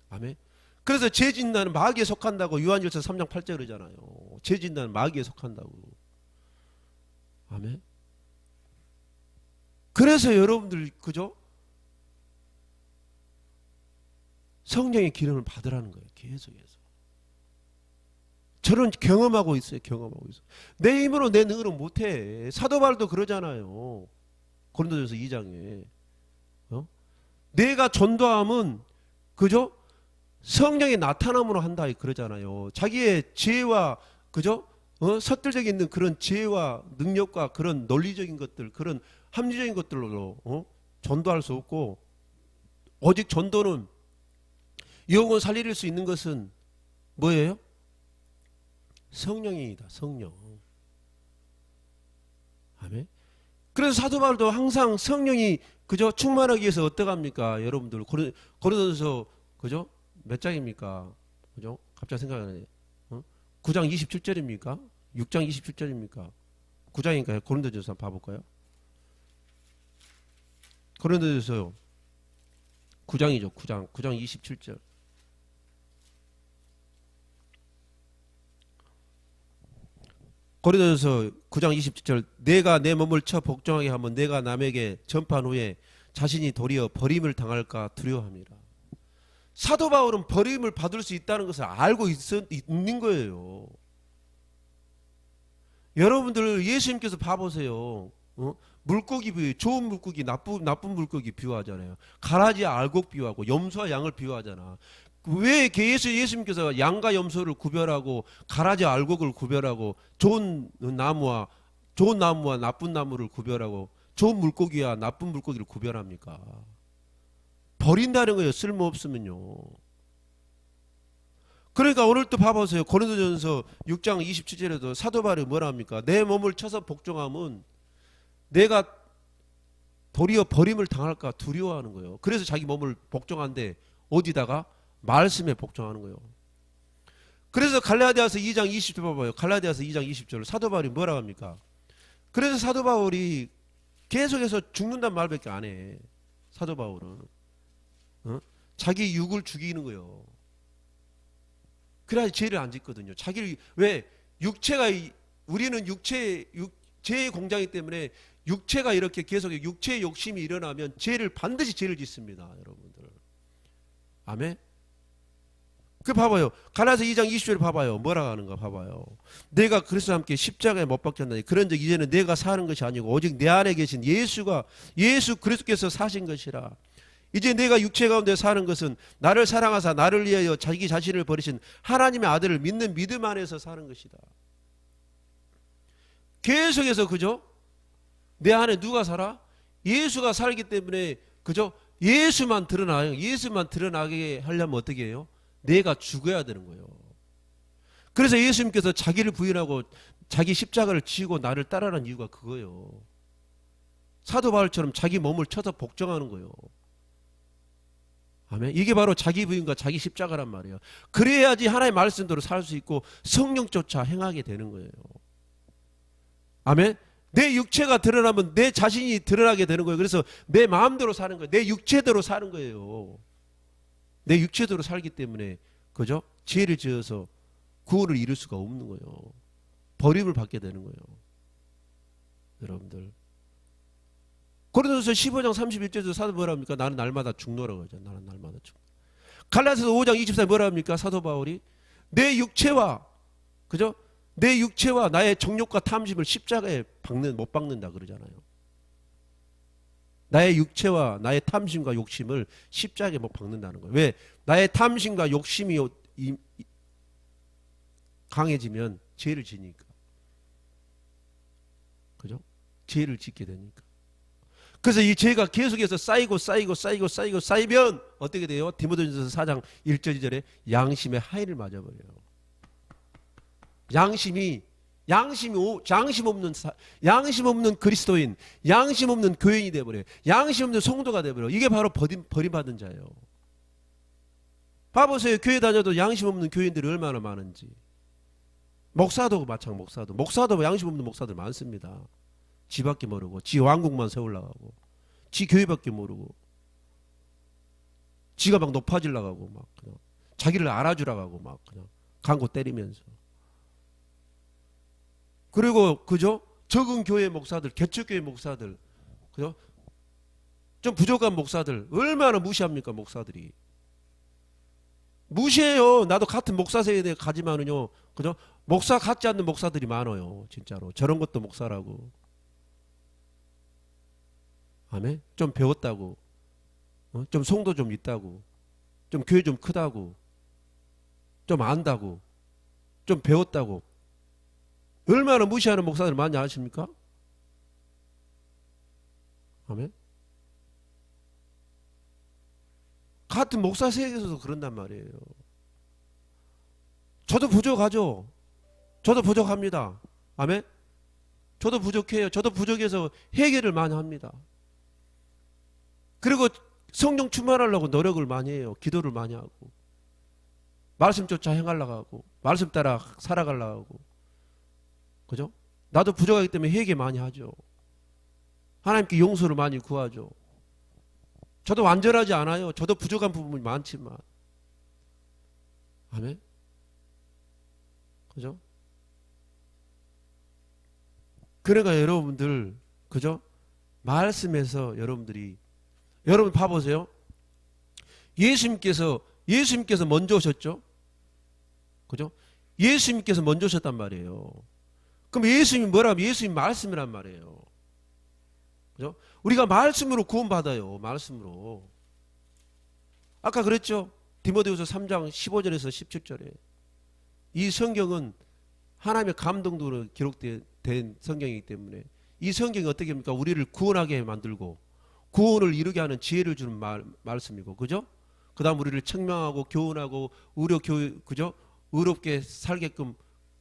아멘. 그래서 죄짓는 마귀에 속한다고 요한일서 3장 8절 그러잖아요. 죄짓는 마귀에 속한다고. 아멘. 그래서 여러분들, 그죠? 성령의 기름을 받으라는 거예요. 계속해서. 저는 경험하고 있어요. 경험하고 있어요. 내 힘으로 내 능으로 못해. 사도 바울도 그러잖아요. 고린도전서 2장에. 내가 전도함은 그죠? 성령의 나타남으로 한다 그러잖아요. 자기의 지혜와 그죠? 서툴적인 있는 그런 지혜와 능력과 그런 논리적인 것들, 그런 합리적인 것들로 전도할 수 없고, 오직 전도는 영혼 살릴 수 있는 것은 뭐예요? 성령이다. 성령. 아멘. 그래서 사도 바울도 항상 성령이 그죠? 충만하기 위해서 어떡합니까? 여러분들 고린도전서 그죠? 몇 장입니까? 그죠? 갑자기 생각나네. 9장 27절입니까? 6장 27절입니까? 9장인가요? 고린도전서 한번 봐볼까요? 고린도전서 9장이죠. 9장 27절. 고린도전서 9장 27절. 내가 내 몸을 쳐 복종하게 하면 내가 남에게 전파한 후에 자신이 도리어 버림을 당할까 두려워합니다. 사도 바울은 버림을 받을 수 있다는 것을 알고 있는 거예요. 여러분들 예수님께서 봐보세요. 물고기 비유, 좋은 물고기, 나쁜 물고기 비유하잖아요. 가라지 알곡 비유하고 염소와 양을 비유하잖아. 왜 예수님께서 양과 염소를 구별하고 가라지 알곡을 구별하고 좋은 나무와 나쁜 나무를 구별하고 좋은 물고기와 나쁜 물고기를 구별합니까? 버린다는 거예요. 쓸모없으면요. 그러니까 오늘 또 봐보세요. 고린도전서 6장 27절에도 사도 바울이 뭐라 합니까? 내 몸을 쳐서 복종하면 내가 도리어 버림을 당할까 두려워하는 거예요. 그래서 자기 몸을 복종한데 어디다가? 말씀에 복종하는 거예요. 그래서 갈라디아서 2장 20절 봐봐요. 갈라디아서 2장 20절 사도 바울이 뭐라 합니까? 그래서 사도 바울이 계속해서 죽는단 말밖에 안 해. 사도 바울은 자기 육을 죽이는 거예요. 그래야지 죄를 안 짓거든요. 자기를 왜 육체가 우리는 죄의 공장이기 때문에 육체가 이렇게 계속 육체의 욕심이 일어나면 반드시 죄를 짓습니다, 여러분들. 아멘. 그 봐봐요. 갈라디아서 2장 20절에 봐봐요. 뭐라 하는가 봐봐요. 내가 그리스도와 함께 십자가에 못 박혔나니 그런즉 이제는 내가 사는 것이 아니고 오직 내 안에 계신 예수 그리스도께서 사신 것이라. 이제 내가 육체 가운데 사는 것은 나를 사랑하사 나를 위하여 자기 자신을 버리신 하나님의 아들을 믿는 믿음 안에서 사는 것이다. 계속해서 그죠? 내 안에 누가 살아? 예수가 살기 때문에 그죠? 예수만 드러나요. 예수만 드러나게 하려면 어떻게 해요? 내가 죽어야 되는 거예요. 그래서 예수님께서 자기를 부인하고 자기 십자가를 지고 나를 따르라는 이유가 그거예요. 사도 바울처럼 자기 몸을 쳐서 복종하는 거예요. 아멘. 이게 바로 자기 부인과 자기 십자가란 말이에요. 그래야지 하나님의 말씀대로 살 수 있고 성령조차 행하게 되는 거예요. 아멘. 내 육체가 드러나면 내 자신이 드러나게 되는 거예요. 그래서 내 마음대로 사는 거예요. 내 육체대로 사는 거예요. 내 육체대로 살기 때문에 그죠? 죄를 지어서 구원을 이룰 수가 없는 거예요. 버림을 받게 되는 거예요. 여러분들. 고린도전서 15장 31절에서 사도 뭐라 합니까? 나는 날마다 죽노라고 하죠. 나는 날마다 죽. 갈라디아서 5장 24절 뭐라 합니까? 사도 바울이 내 육체와 그죠? 내 육체와 나의 정욕과 탐심을 십자가에 못 박는다 그러잖아요. 나의 육체와 나의 탐심과 욕심을 십자가에 못 박는다는 거예요. 왜? 나의 탐심과 욕심이 강해지면 죄를 지니까. 그죠? 죄를 짓게 되니까. 그래서 이 죄가 계속해서 쌓이면 어떻게 돼요? 디모데전서 4장 1절 2절에 양심의 하인을 맞아버려요. 양심 없는 그리스도인, 양심 없는 교인이 돼버려요. 양심 없는 성도가 돼버려요. 이게 바로 버림받은 자예요. 봐보세요. 교회 다녀도 양심 없는 교인들이 얼마나 많은지. 목사도 마찬가지. 목사도 양심 없는 목사들 많습니다. 지밖에 모르고 지 왕국만 세우려고 하고 지 교회밖에 모르고 지가 막 높아지려고 하고 막 그냥 자기를 알아주려고 하고 막 그냥 광고 때리면서. 그리고 그죠? 적은 교회 목사들, 개척교회 목사들, 그죠? 좀 부족한 목사들 얼마나 무시합니까 목사들이? 무시해요. 나도 같은 목사 세대에 가지만은요. 그죠? 목사 같지 않는 목사들이 많아요. 진짜로. 저런 것도 목사라고. 아멘. 좀 배웠다고. 좀 성도 좀 있다고. 좀 교회 좀 크다고. 좀 안다고. 좀 배웠다고. 얼마나 무시하는 목사들 많이 아십니까? 아멘. 같은 목사 세계에서도 그런단 말이에요. 저도 부족하죠. 저도 부족합니다. 아멘. 저도 부족해요. 저도 부족해서 해결을 많이 합니다. 그리고 성령 충만하려고 노력을 많이 해요. 기도를 많이 하고 말씀 쫓아 행하려고 하고 말씀 따라 살아가려고 하고. 그죠? 나도 부족하기 때문에 회개 많이 하죠. 하나님께 용서를 많이 구하죠. 저도 완전하지 않아요. 저도 부족한 부분이 많지만. 아멘. 그죠? 그러니까 여러분들, 그죠? 말씀에서 여러분 봐보세요. 예수님께서 먼저 오셨죠? 그죠? 예수님께서 먼저 오셨단 말이에요. 그럼 예수님이 뭐라면 예수님 말씀이란 말이에요. 그죠? 우리가 말씀으로 구원받아요. 말씀으로. 아까 그랬죠? 디모데후서 3장 15절에서 17절에. 이 성경은 하나님의 감동으로 기록된 성경이기 때문에 이 성경이 어떻게 합니까? 우리를 구원하게 만들고 구원을 이루게 하는 지혜를 주는 말씀이고, 그죠? 그 다음 우리를 책망하고 교훈하고 그죠? 의롭게 살게끔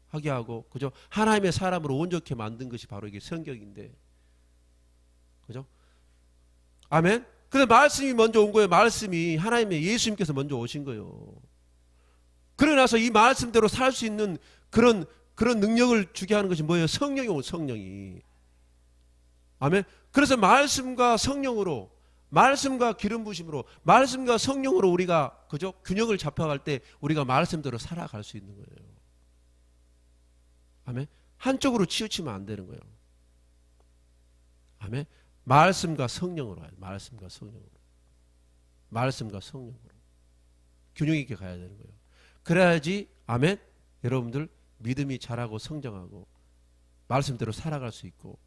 하게 하고, 그죠? 하나님의 사람으로 온전케 만든 것이 바로 이게 성경인데, 그죠? 아멘? 근데 말씀이 먼저 온 거예요. 말씀이 하나님의 예수님께서 먼저 오신 거예요. 그러고 나서 이 말씀대로 살 수 있는 그런 능력을 주게 하는 것이 뭐예요? 성령이 온 성령이. 아멘? 그래서 말씀과 성령으로, 말씀과 기름 부심으로, 말씀과 성령으로 우리가, 그죠? 균형을 잡혀갈 때 우리가 말씀대로 살아갈 수 있는 거예요. 아멘? 한쪽으로 치우치면 안 되는 거예요. 아멘? 말씀과 성령으로 해요. 말씀과 성령으로. 말씀과 성령으로. 균형 있게 가야 되는 거예요. 그래야지, 아멘? 여러분들 믿음이 자라고 성장하고 말씀대로 살아갈 수 있고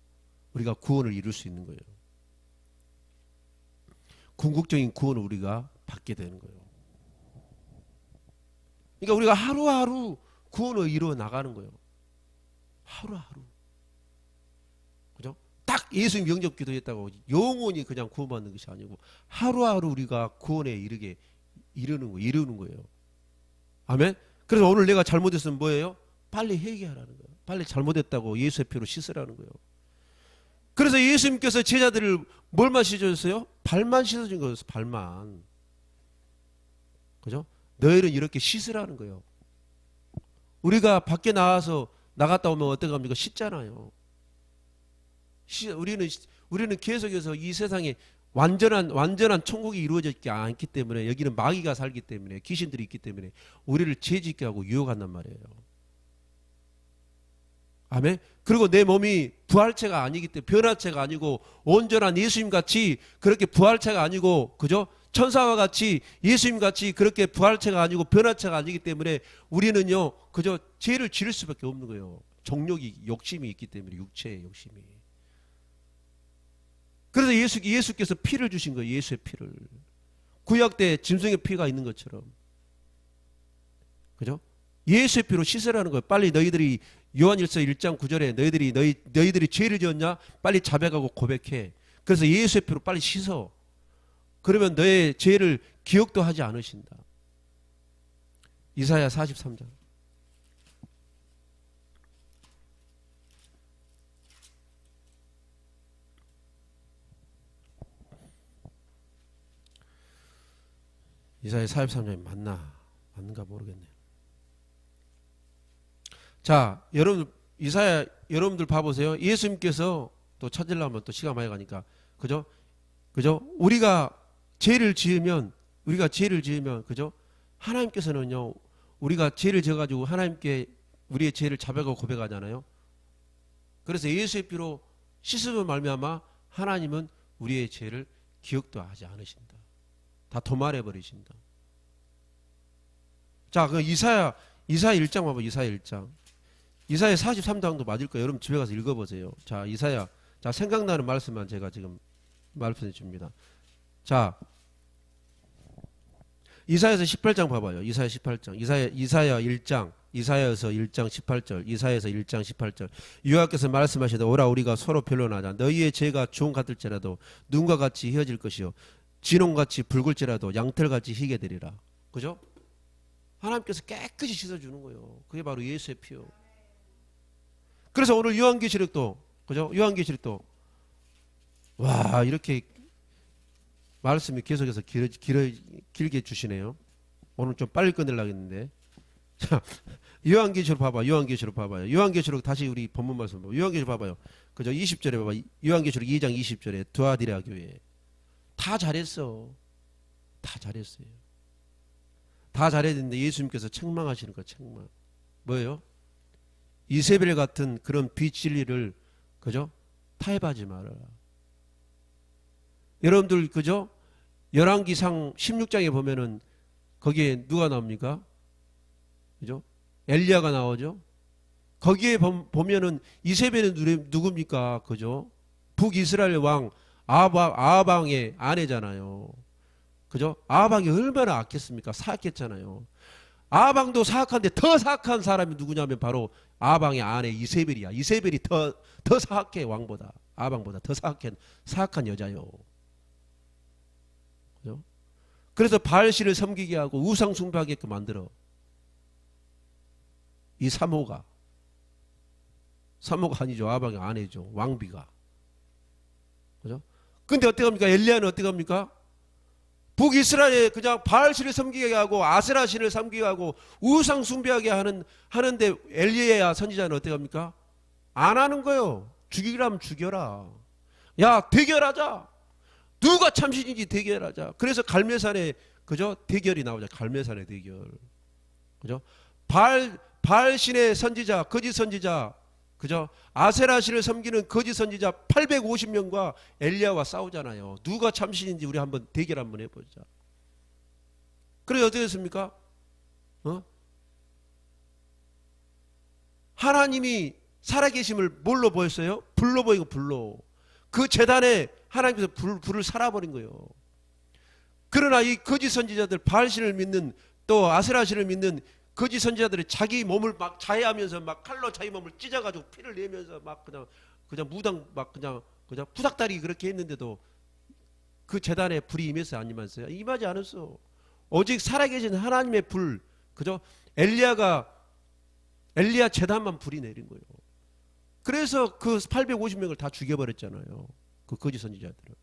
우리가 구원을 이룰 수 있는 거예요. 궁극적인 구원을 우리가 받게 되는 거예요. 그러니까 우리가 하루하루 구원을 이루어 나가는 거예요. 하루하루. 그죠? 딱 예수님 영접 기도했다고 영원히 그냥 구원받는 것이 아니고 하루하루 우리가 구원에 이르는 거예요. 아멘? 그래서 오늘 내가 잘못했으면 뭐예요? 빨리 회개하라는 거예요. 빨리 잘못했다고 예수의 피로 씻으라는 거예요. 그래서 예수님께서 제자들을 뭘만 씻어줬어요? 발만 씻어준 거예요. 발만. 그죠? 너희는 이렇게 씻으라는 거예요. 우리가 밖에 나갔다 오면 어떻게 합니까? 씻잖아요. 우리는 계속해서 이 세상에 완전한 천국이 이루어지지 않기 때문에 여기는 마귀가 살기 때문에 귀신들이 있기 때문에 우리를 죄짓게 하고 유혹한단 말이에요. 아멘. 그리고 내 몸이 부활체가 아니기 때문에 변화체가 아니고 온전한 예수님 같이 그렇게 부활체가 아니고 그죠? 천사와 같이 예수님 같이 그렇게 부활체가 아니고 변화체가 아니기 때문에 우리는요 그저 죄를 지을 수밖에 없는 거예요. 욕심이 있기 때문에 육체의 욕심이. 그래서 예수께서 피를 주신 거예요. 예수의 피를. 구약 때 짐승의 피가 있는 것처럼. 그죠? 예수의 피로 씻으라는 거예요. 빨리 너희들이 요한일서 1장 9절에 너희들이 죄를 지었냐? 빨리 자백하고 고백해. 그래서 예수의 피로 빨리 씻어. 그러면 너의 죄를 기억도 하지 않으신다. 이사야 43장. 이사야 43장이 맞는가 모르겠네요. 자, 여러분들 봐보세요. 예수님께서 또 찾으려면 또 시간 많이 가니까, 그죠? 우리가 죄를 지으면, 그죠? 하나님께서는요, 우리가 죄를 지어가지고 하나님께 우리의 죄를 자백하고 고백하잖아요. 그래서 예수의 피로 씻으면 말미암아 하나님은 우리의 죄를 기억도 하지 않으신다. 다 도말해 버리신다. 자, 그 이사야 1장 봐봐. 이사야 1장. 이사야 43장도 맞을 거예요. 여러분 집에 가서 읽어보세요. 자, 이사야. 자, 생각나는 말씀만 제가 지금 말씀해 줍니다. 자, 이사야서 18장 봐봐요. 이사야 18장. 이사야 1장. 이사야서 1장 18절. 이사야서 1장 18절. 여호와께서 말씀하시되 오라 우리가 서로 변론하자. 너희의 죄가 주홍 같을지라도 눈과 같이 희어질 것이요 진홍같이 붉을지라도 양털같이 희게 되리라. 그죠? 하나님께서 깨끗이 씻어주는 거예요. 그게 바로 예수의 피요. 그래서 오늘 요한계시록도 그죠? 요한계시록도 와 이렇게 말씀이 계속해서 길게 주시네요. 오늘 좀 빨리 끝내려고 했는데. 자, 요한계시록 봐봐. 요한계시록 봐봐요. 요한계시록 다시 우리 본문 말씀 봐봐요. 요한계시록 봐봐요. 그죠? 20절에 봐봐. 요한계시록 2장 20절에 두아디라 교회. 다 잘했어. 다 잘했어요. 다 잘했는데 예수님께서 책망하시는 거 책망. 뭐예요? 이세벨 같은 그런 비진리를 그죠? 타협하지 말아라. 여러분들 그죠? 열왕기상 16장에 보면은 거기에 누가 나옵니까? 그죠? 엘리야가 나오죠. 거기에 보면은 이세벨은 누굽니까? 그죠? 북이스라엘 왕 아합왕의 아내잖아요. 그죠? 아합왕이 얼마나 악했습니까? 사악했잖아요. 아합왕도 사악한데 더 사악한 사람이 누구냐면 바로 아합왕의 아내 이세벨이야. 이세벨이 더 사악해 왕보다. 아합왕보다 더 사악한 여자요. 그죠? 그래서 바알신을 섬기게 하고 우상 숭배하게끔 만들어. 이 사모가 아니죠. 아합왕의 아내죠. 왕비가. 그죠? 근데 어떻게 합니까? 엘리야는 어떻게 합니까? 북이스라엘에 그냥 바알신을 섬기게 하고 아세라신을 섬기게 하고 우상 숭배하게 하는데 엘리야 선지자는 어떻게 합니까? 안 하는 거요. 죽이라면 죽여라. 야 대결하자. 누가 참신인지 대결하자. 그래서 갈멜산에 그죠? 대결이 나오죠. 갈멜산의 대결. 그죠? 바알신의 선지자, 거짓 선지자, 그죠? 아세라신을 섬기는 거짓 선지자 850명과 엘리야와 싸우잖아요. 누가 참신인지 우리 한번 대결 한번 해보자. 그래 어떻게 됐습니까? 하나님이 살아계심을 뭘로 보였어요? 불로 보이고 불로. 그 제단에 하나님께서 불을 살아버린 거예요. 그러나 이 거짓 선지자들 바알신을 믿는 또 아세라신을 믿는 거짓 선지자들이 자기 몸을 막 자해하면서 막 칼로 자기 몸을 찢어가지고 피를 내면서 막 그냥 무당 막 그냥 푸닥다리 그렇게 했는데도 그 제단에 불이 임했어요? 안 임했어요? 임하지 않았어. 오직 살아계신 하나님의 불, 그죠? 엘리야 제단만 불이 내린 거예요. 그래서 그 850명을 다 죽여버렸잖아요. 그 거짓 선지자들은.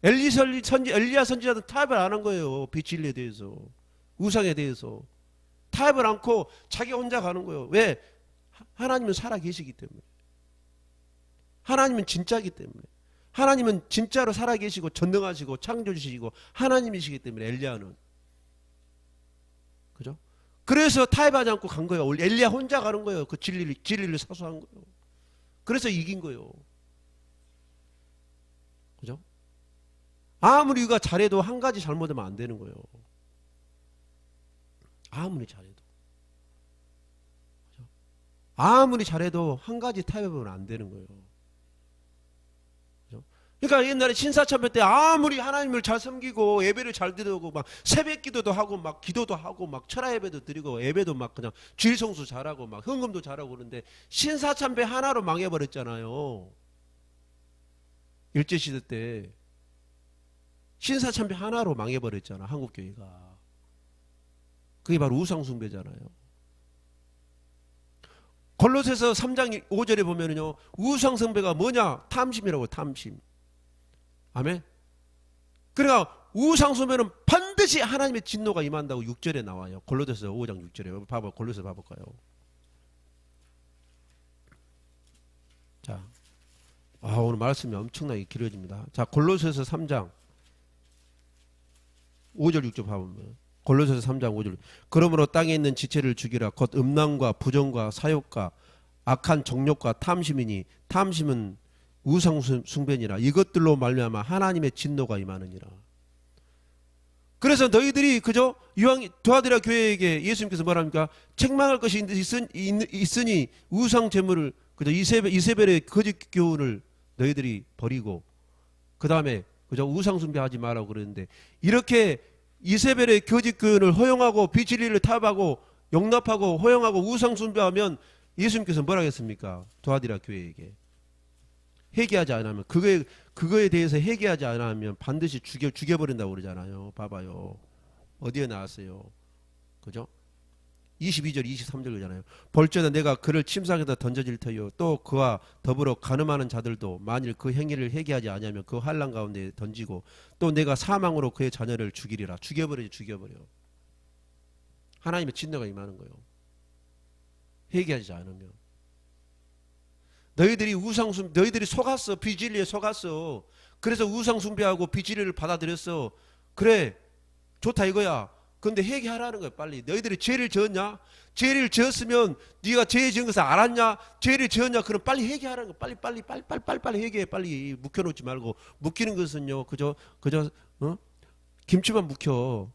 엘리야 선지자들은 타협을 안 한 거예요. 비진리에 대해서. 우상에 대해서 타협을 않고 자기 혼자 가는 거예요. 왜? 하나님은 살아계시기 때문에. 하나님은 진짜이기 때문에. 하나님은 진짜로 살아계시고 전능하시고 창조주시고 하나님이시기 때문에 엘리야는. 그죠? 그래서 타협하지 않고 간 거예요. 엘리야 혼자 가는 거예요. 그 진리를 사수한 거예요. 그래서 이긴 거예요. 그죠? 아무리 우리가 잘해도 한 가지 잘못하면 안 되는 거예요. 아무리 잘해도. 그죠? 아무리 잘해도 한 가지 타협하면 안 되는 거예요. 그죠? 그러니까 옛날에 신사참배 때 아무리 하나님을 잘 섬기고 예배를 잘 드리고 막 새벽 기도도 하고 막 기도도 하고 막 철야 예배도 드리고 예배도 막 그냥 주일 성수 잘하고 막 헌금도 잘하고 그러는데 신사참배 하나로 망해버렸잖아요. 일제시대 때 신사참배 하나로 망해버렸잖아. 한국교회가. 그게 바로 우상숭배잖아요. 골로새서 3장 5절에 보면은요, 우상숭배가 뭐냐? 탐심이라고. 탐심. 아멘. 그러니까 우상숭배는 반드시 하나님의 진노가 임한다고 6절에 나와요. 골로새서 5장 6절에 봐봐. 골로새 봐볼까요? 자, 오늘 말씀이 엄청나게 길어집니다. 자, 골로새서 3장 5절 6절 봐보면. 골로새서 3장 5절. 그러므로 땅에 있는 지체를 죽이라. 곧 음란과 부정과 사욕과 악한 정욕과 탐심이니 탐심은 우상 숭배니라. 이것들로 말미암아 하나님의 진노가 임하느니라. 그래서 그래서 너희들이 그저 두아디라 교회에게 예수님께서 뭐랍니까? 책망할 것이 있으니 우상 제물을 그저 이세벨의 거짓 교훈을 너희들이 버리고 그 다음에 그저 우상 숭배하지 말라고 그러는데, 이렇게 이세벨의 거짓 교훈을 허용하고 비진리를 타협하고 용납하고 허용하고 우상 숭배하면 예수님께서 뭐라 했습니까? 두아디라 교회에게 회개하지 않으면, 그거에 대해서 회개하지 않으면 반드시 죽여버린다고 그러잖아요. 봐봐요. 어디에 나왔어요? 그죠? 22절 23절 그러잖아요. 벌죄는 내가 그를 침상에다 던져질 터요. 또 그와 더불어 간음하는 자들도 만일 그 행위를 회개하지 않으면 그 환난 가운데 던지고, 또 내가 사망으로 그의 자녀를 죽이리라. 죽여버려. 하나님의 진노가 임하는 거예요. 회개하지 않으면. 너희들이 속았어. 비진리에 속았어. 그래서 우상 숭배하고 비진리를 받아들였어. 그래, 좋다 이거야. 근데 회개하라는 거야. 빨리. 너희들이 죄를 지었냐? 죄를 지었으면 네가 죄 지은 것을 알았냐? 죄를 지었냐? 그럼 빨리 회개하라는 거야. 빨리 회개해. 빨리 묵혀놓지 말고. 묵히는 것은요, 그저 김치만 묵혀.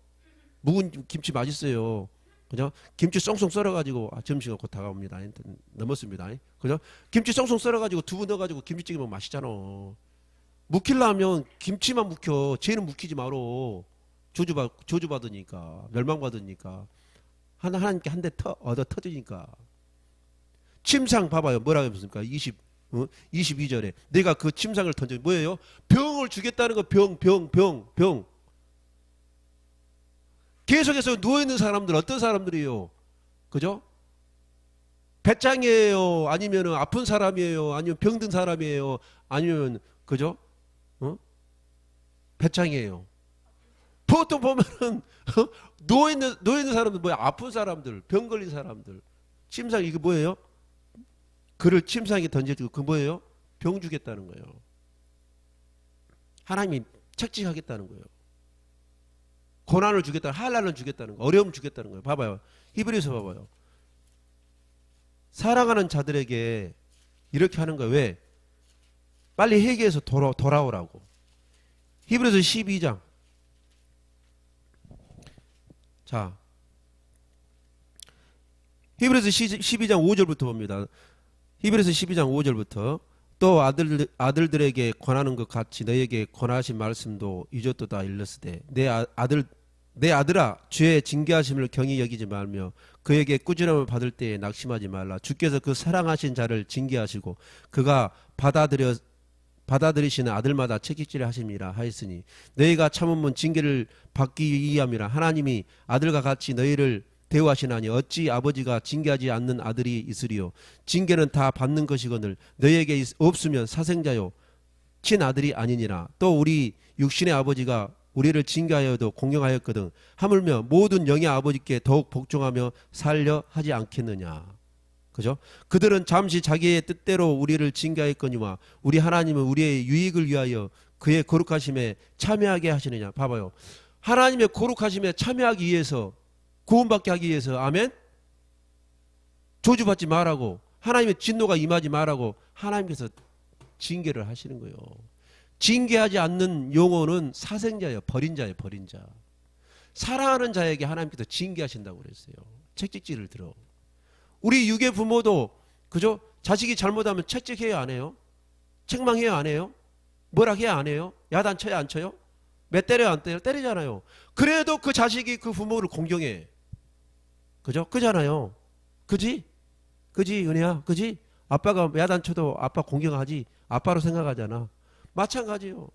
묵은 김치 맛있어요. 그죠? 김치 쏭쏭 썰어가지고, 점심가 곧 다가옵니다. 넘었습니다. 그죠? 김치 쏭쏭 썰어가지고 두부 넣어가지고 김치찌개 먹으면 맛있잖아. 묵히려면 김치만 묵혀. 죄는 묵히지 말어. 저주받으니까, 멸망받으니까, 하나님께 한 대 얻어 터지니까. 침상 봐봐요. 뭐라고 했습니까? 22절에 내가 그 침상을 던져, 뭐예요? 병을 주겠다는 거. 병. 계속해서 누워있는 사람들 어떤 사람들이에요? 그죠? 배짱이에요? 아니면 아픈 사람이에요? 아니면 병든 사람이에요? 아니면 그죠? 배짱이에요? 보통 보면은 누워있는 사람들 뭐야? 아픈 사람들, 병 걸린 사람들. 침상, 이게 뭐예요? 그를 침상에 던져주고, 그 뭐예요? 병 주겠다는 거예요. 하나님이 책찍하겠다는 거예요. 고난을 주겠다는, 한란을 주겠다는 거, 어려움을 주겠다는 거예요. 봐봐요. 히브리서 봐봐요. 사랑하는 자들에게 이렇게 하는 거예요. 왜? 빨리 회개해서 돌아오라고. 히브리서 12장. 자, 히브리서 12장 5절부터 봅니다. 히브리서 12장 5절부터 또 아들들에게 권하는 것 같이 너희에게 권하신 말씀도 이것도다 일렀으되 내 아들아 주의 징계하심을 경히 여기지 말며 그에게 꾸지람을 받을 때에 낙심하지 말라. 주께서 그 사랑하신 자를 징계하시고 그가 받아들이시는 아들마다 채찍질을 하심이라 하였으니 너희가 참으면 징계를 받기 위함이라. 하나님이 아들과 같이 너희를 대우하시나니 어찌 아버지가 징계하지 않는 아들이 있으리요. 징계는 다 받는 것이거늘 너희에게 없으면 사생자요 친아들이 아니니라. 또 우리 육신의 아버지가 우리를 징계하여도 공경하였거든 하물며 모든 영의 아버지께 더욱 복종하며 살려 하지 않겠느냐. 그죠? 그들은 잠시 자기의 뜻대로 우리를 징계하였거니와 우리 하나님은 우리의 유익을 위하여 그의 거룩하심에 참여하게 하시느냐. 봐봐요. 하나님의 거룩하심에 참여하기 위해서, 구원받게 하기 위해서, 아멘? 저주받지 말라고, 하나님의 진노가 임하지 말라고 하나님께서 징계를 하시는 거예요. 징계하지 않는 영혼은 사생자예요. 버린 자예요. 버린 자. 사랑하는 자에게 하나님께서 징계하신다고 그랬어요. 책찍질을 들어. 우리 유괴 부모도 그죠? 자식이 잘못하면 책찍해요 안 해요? 책망해요 안 해요? 뭐라 해야 안 해요? 야단 쳐요 안 쳐요? 몇 때려요 안 때려요? 때리잖아요. 그래도 그 자식이 그 부모를 공경해. 그죠? 그잖아요. 그지? 은혜야? 그지? 아빠가 야단 쳐도 아빠 공경하지. 아빠로 생각하잖아. 마찬가지요.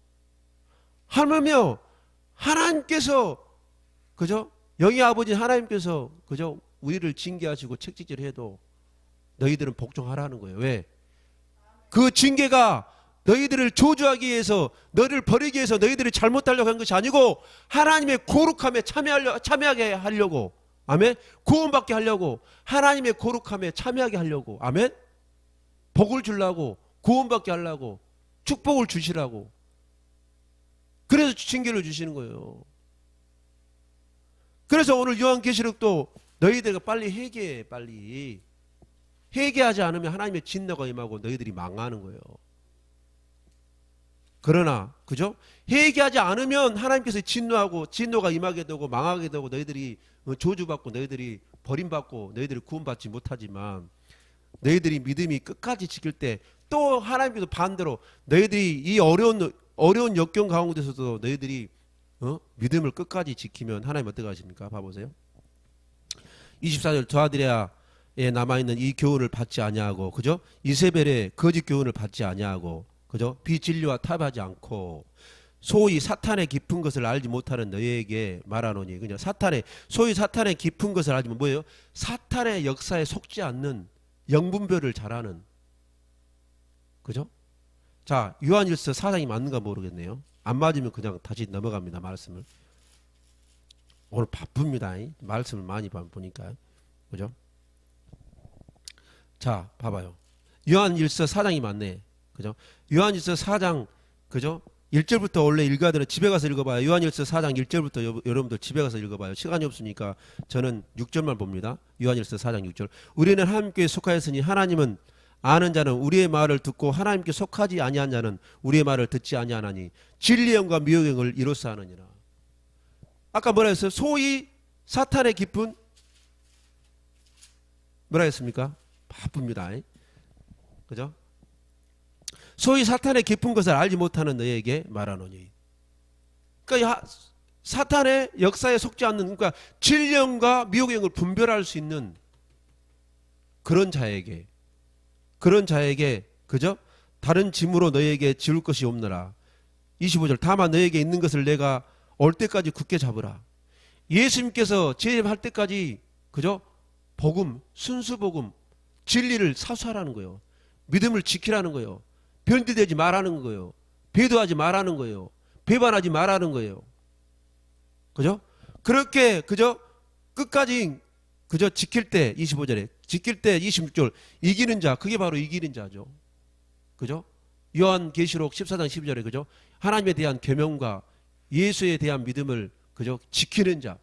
하물며 하나님께서 그죠? 영의 아버지 하나님께서 그죠? 우리를 징계하시고 책찍질해도 너희들은 복종하라는 거예요. 왜? 그 징계가 너희들을 저주하기 위해서, 너희를 버리기 위해서, 너희들이 잘못하려고 한 것이 아니고 하나님의 거룩함에 참여하게 하려고. 아멘? 구원받게 하려고, 하나님의 거룩함에 참여하게 하려고. 아멘? 복을 주려고, 구원받게 하려고, 축복을 주시라고. 그래서 징계를 주시는 거예요. 그래서 오늘 요한계시록도 너희들과 빨리 회개해. 빨리 회개하지 않으면 하나님의 진노가 임하고 너희들이 망하는 거예요. 그러나 그죠? 회개하지 않으면 하나님께서 진노가 임하게 되고 망하게 되고 너희들이 저주받고 너희들이 버림받고 너희들이 구원받지 못하지만 너희들이 믿음이 끝까지 지킬 때 또 하나님께서 반대로 너희들이 이 어려운 역경 가운데서도 너희들이 믿음을 끝까지 지키면 하나님 어떻게 하십니까? 봐보세요. 24절 저아들에게 남아있는 이 교훈을 받지 아니하고 그죠? 이세벨의 거짓 교훈을 받지 아니하고 그죠? 비진리와 타협하지 않고 소위 사탄의 깊은 것을 알지 못하는 너희에게 말하노니 그냥 소위 사탄의 깊은 것을 알지 못 뭐예요? 사탄의 역사에 속지 않는 영분별을 잘하는 그죠? 자, 요한일서 4장이 맞는가 모르겠네요. 안 맞으면 그냥 다시 넘어갑니다. 말씀을. 오늘 바쁩니다. 말씀을 많이 보니까. 그죠? 자, 봐봐요. 요한일서 4장이 맞네. 그죠? 요한일서 4장, 그죠? 1절부터 원래 읽어야 집에 가서 읽어봐요. 요한일서 4장 1절부터 여러분들 집에 가서 읽어봐요. 시간이 없으니까 저는 6절만 봅니다. 요한일서 4장 6절. 우리는 하나님께 속하였으니 하나님은 아는 자는 우리의 말을 듣고 하나님께 속하지 아니한 자는 우리의 말을 듣지 아니하나니 진리의 영과 미혹의 영을 이로써 하느니라. 아까 뭐라 했어요? 소위 사탄의 깊은 뭐라 했습니까? 바쁩니다. 그죠? 소위 사탄의 깊은 것을 알지 못하는 너희에게 말하노니. 그러니까 사탄의 역사에 속지 않는 그러니까 진리의 영과 미혹의 영을 분별할 수 있는 그런 자에게 그죠? 다른 짐으로 너희에게 지울 것이 없느라. 25절 다만 너희에게 있는 것을 내가 올 때까지 굳게 잡으라. 예수님께서 재림할 때까지 그죠? 복음, 순수 복음, 진리를 사수하라는 거예요. 믿음을 지키라는 거예요. 변질되지 말라는 거예요. 배도하지 말라는 거예요. 배반하지 말라는 거예요. 그죠? 그렇게 그죠? 끝까지 그저 지킬 때 25절에 지킬 때 26절 이기는 자 그게 바로 이기는 자죠. 그죠? 요한계시록 14장 12절에 그죠? 하나님에 대한 계명과 예수에 대한 믿음을 그죠? 지키는 자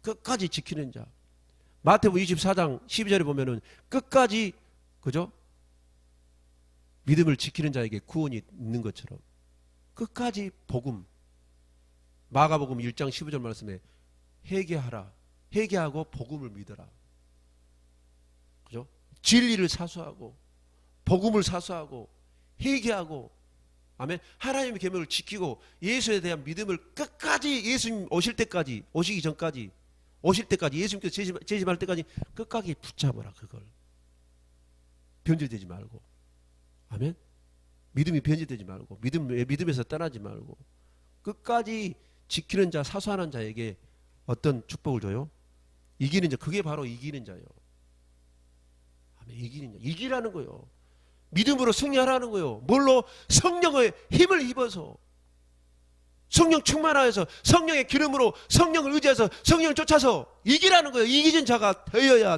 끝까지 지키는 자. 마태복음 24장 12절에 보면은 끝까지 그죠? 믿음을 지키는 자에게 구원이 있는 것처럼 끝까지 복음. 마가복음 1장 15절 말씀에 회개하고 복음을 믿어라. 그죠? 진리를 사수하고 복음을 사수하고 회개하고 아멘. 하나님의 계명을 지키고 예수에 대한 믿음을 끝까지 예수님 오시기 전까지 오실 때까지 예수님께서 재림할 때까지 끝까지 붙잡아라. 그걸 변질되지 말고 아멘. 믿음이 변질되지 말고 믿음에서 떠나지 말고 끝까지 지키는 자 사수하는 자에게 어떤 축복을 줘요? 이기는 자. 그게 바로 이기는 자예요. 아멘. 이기는 자. 이기라는 거예요. 믿음으로 승리하라는 거예요. 뭘로? 성령의 힘을 입어서 성령 충만하여서 성령의 기름으로 성령을 의지해서 성령을 쫓아서 이기라는 거예요. 이기는 자가 되어야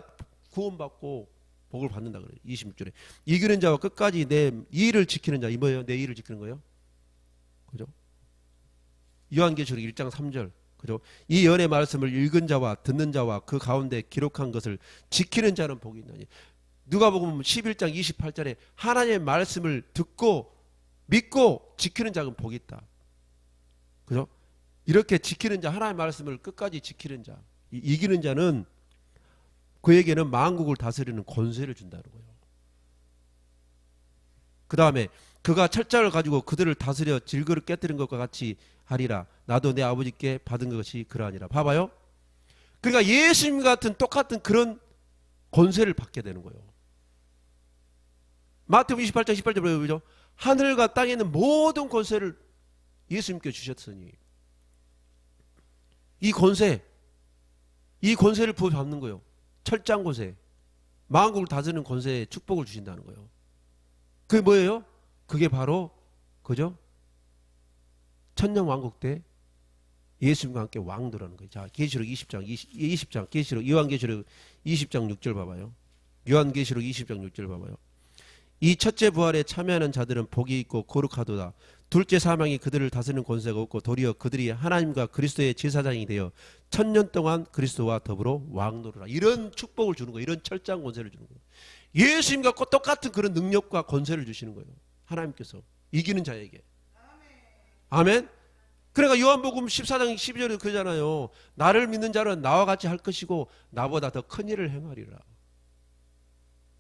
구원받고 복을 받는다 그래요. 26절에 이기는 자와 끝까지 내 일을 지키는 자. 이 뭐예요? 내 일을 지키는 거예요. 그죠? 요한계시록 1장 3절 그죠? 이 연의 말씀을 읽은 자와 듣는 자와 그 가운데 기록한 것을 지키는 자는 복이 있나니. 누가복음 11장 28절에 하나님의 말씀을 듣고 믿고 지키는 자는 복이 있다. 그죠? 이렇게 지키는 자, 하나님의 말씀을 끝까지 지키는 자, 이기는 자는 그에게는 만국을 다스리는 권세를 준다는 거예요. 그 다음에 그가 철장을 가지고 그들을 다스려 질그릇 깨뜨린 것과 같이 하리라. 나도 내 아버지께 받은 것이 그러하니라. 봐봐요. 그러니까 예수님 같은 똑같은 그런 권세를 받게 되는 거예요. 마태복음 28장 18절에 보죠. 하늘과 땅에 있는 모든 권세를 예수님께 주셨으니 이 권세를 부여받는 거예요. 철장 권세, 만국을 다스리는 권세에 축복을 주신다는 거예요. 그게 뭐예요? 그게 바로 그죠? 천년 왕국 때 예수님과 함께 왕도라는 거예요. 자, 계시록 20장 계시록 요한계시록 20장 6절 봐봐요. 요한계시록 20장 6절 봐봐요. 이 첫째 부활에 참여하는 자들은 복이 있고 거룩하도다. 둘째 사망이 그들을 다스리는 권세가 없고 도리어 그들이 하나님과 그리스도의 제사장이 되어 천년 동안 그리스도와 더불어 왕노르라. 이런 축복을 주는 거예요. 이런 철장 권세를 주는 거예요. 예수님과 똑같은 그런 능력과 권세를 주시는 거예요. 하나님께서 이기는 자에게. 아멘. 그러니까 요한복음 14장 12절에 그러잖아요. 나를 믿는 자는 나와 같이 할 것이고 나보다 더 큰 일을 행하리라.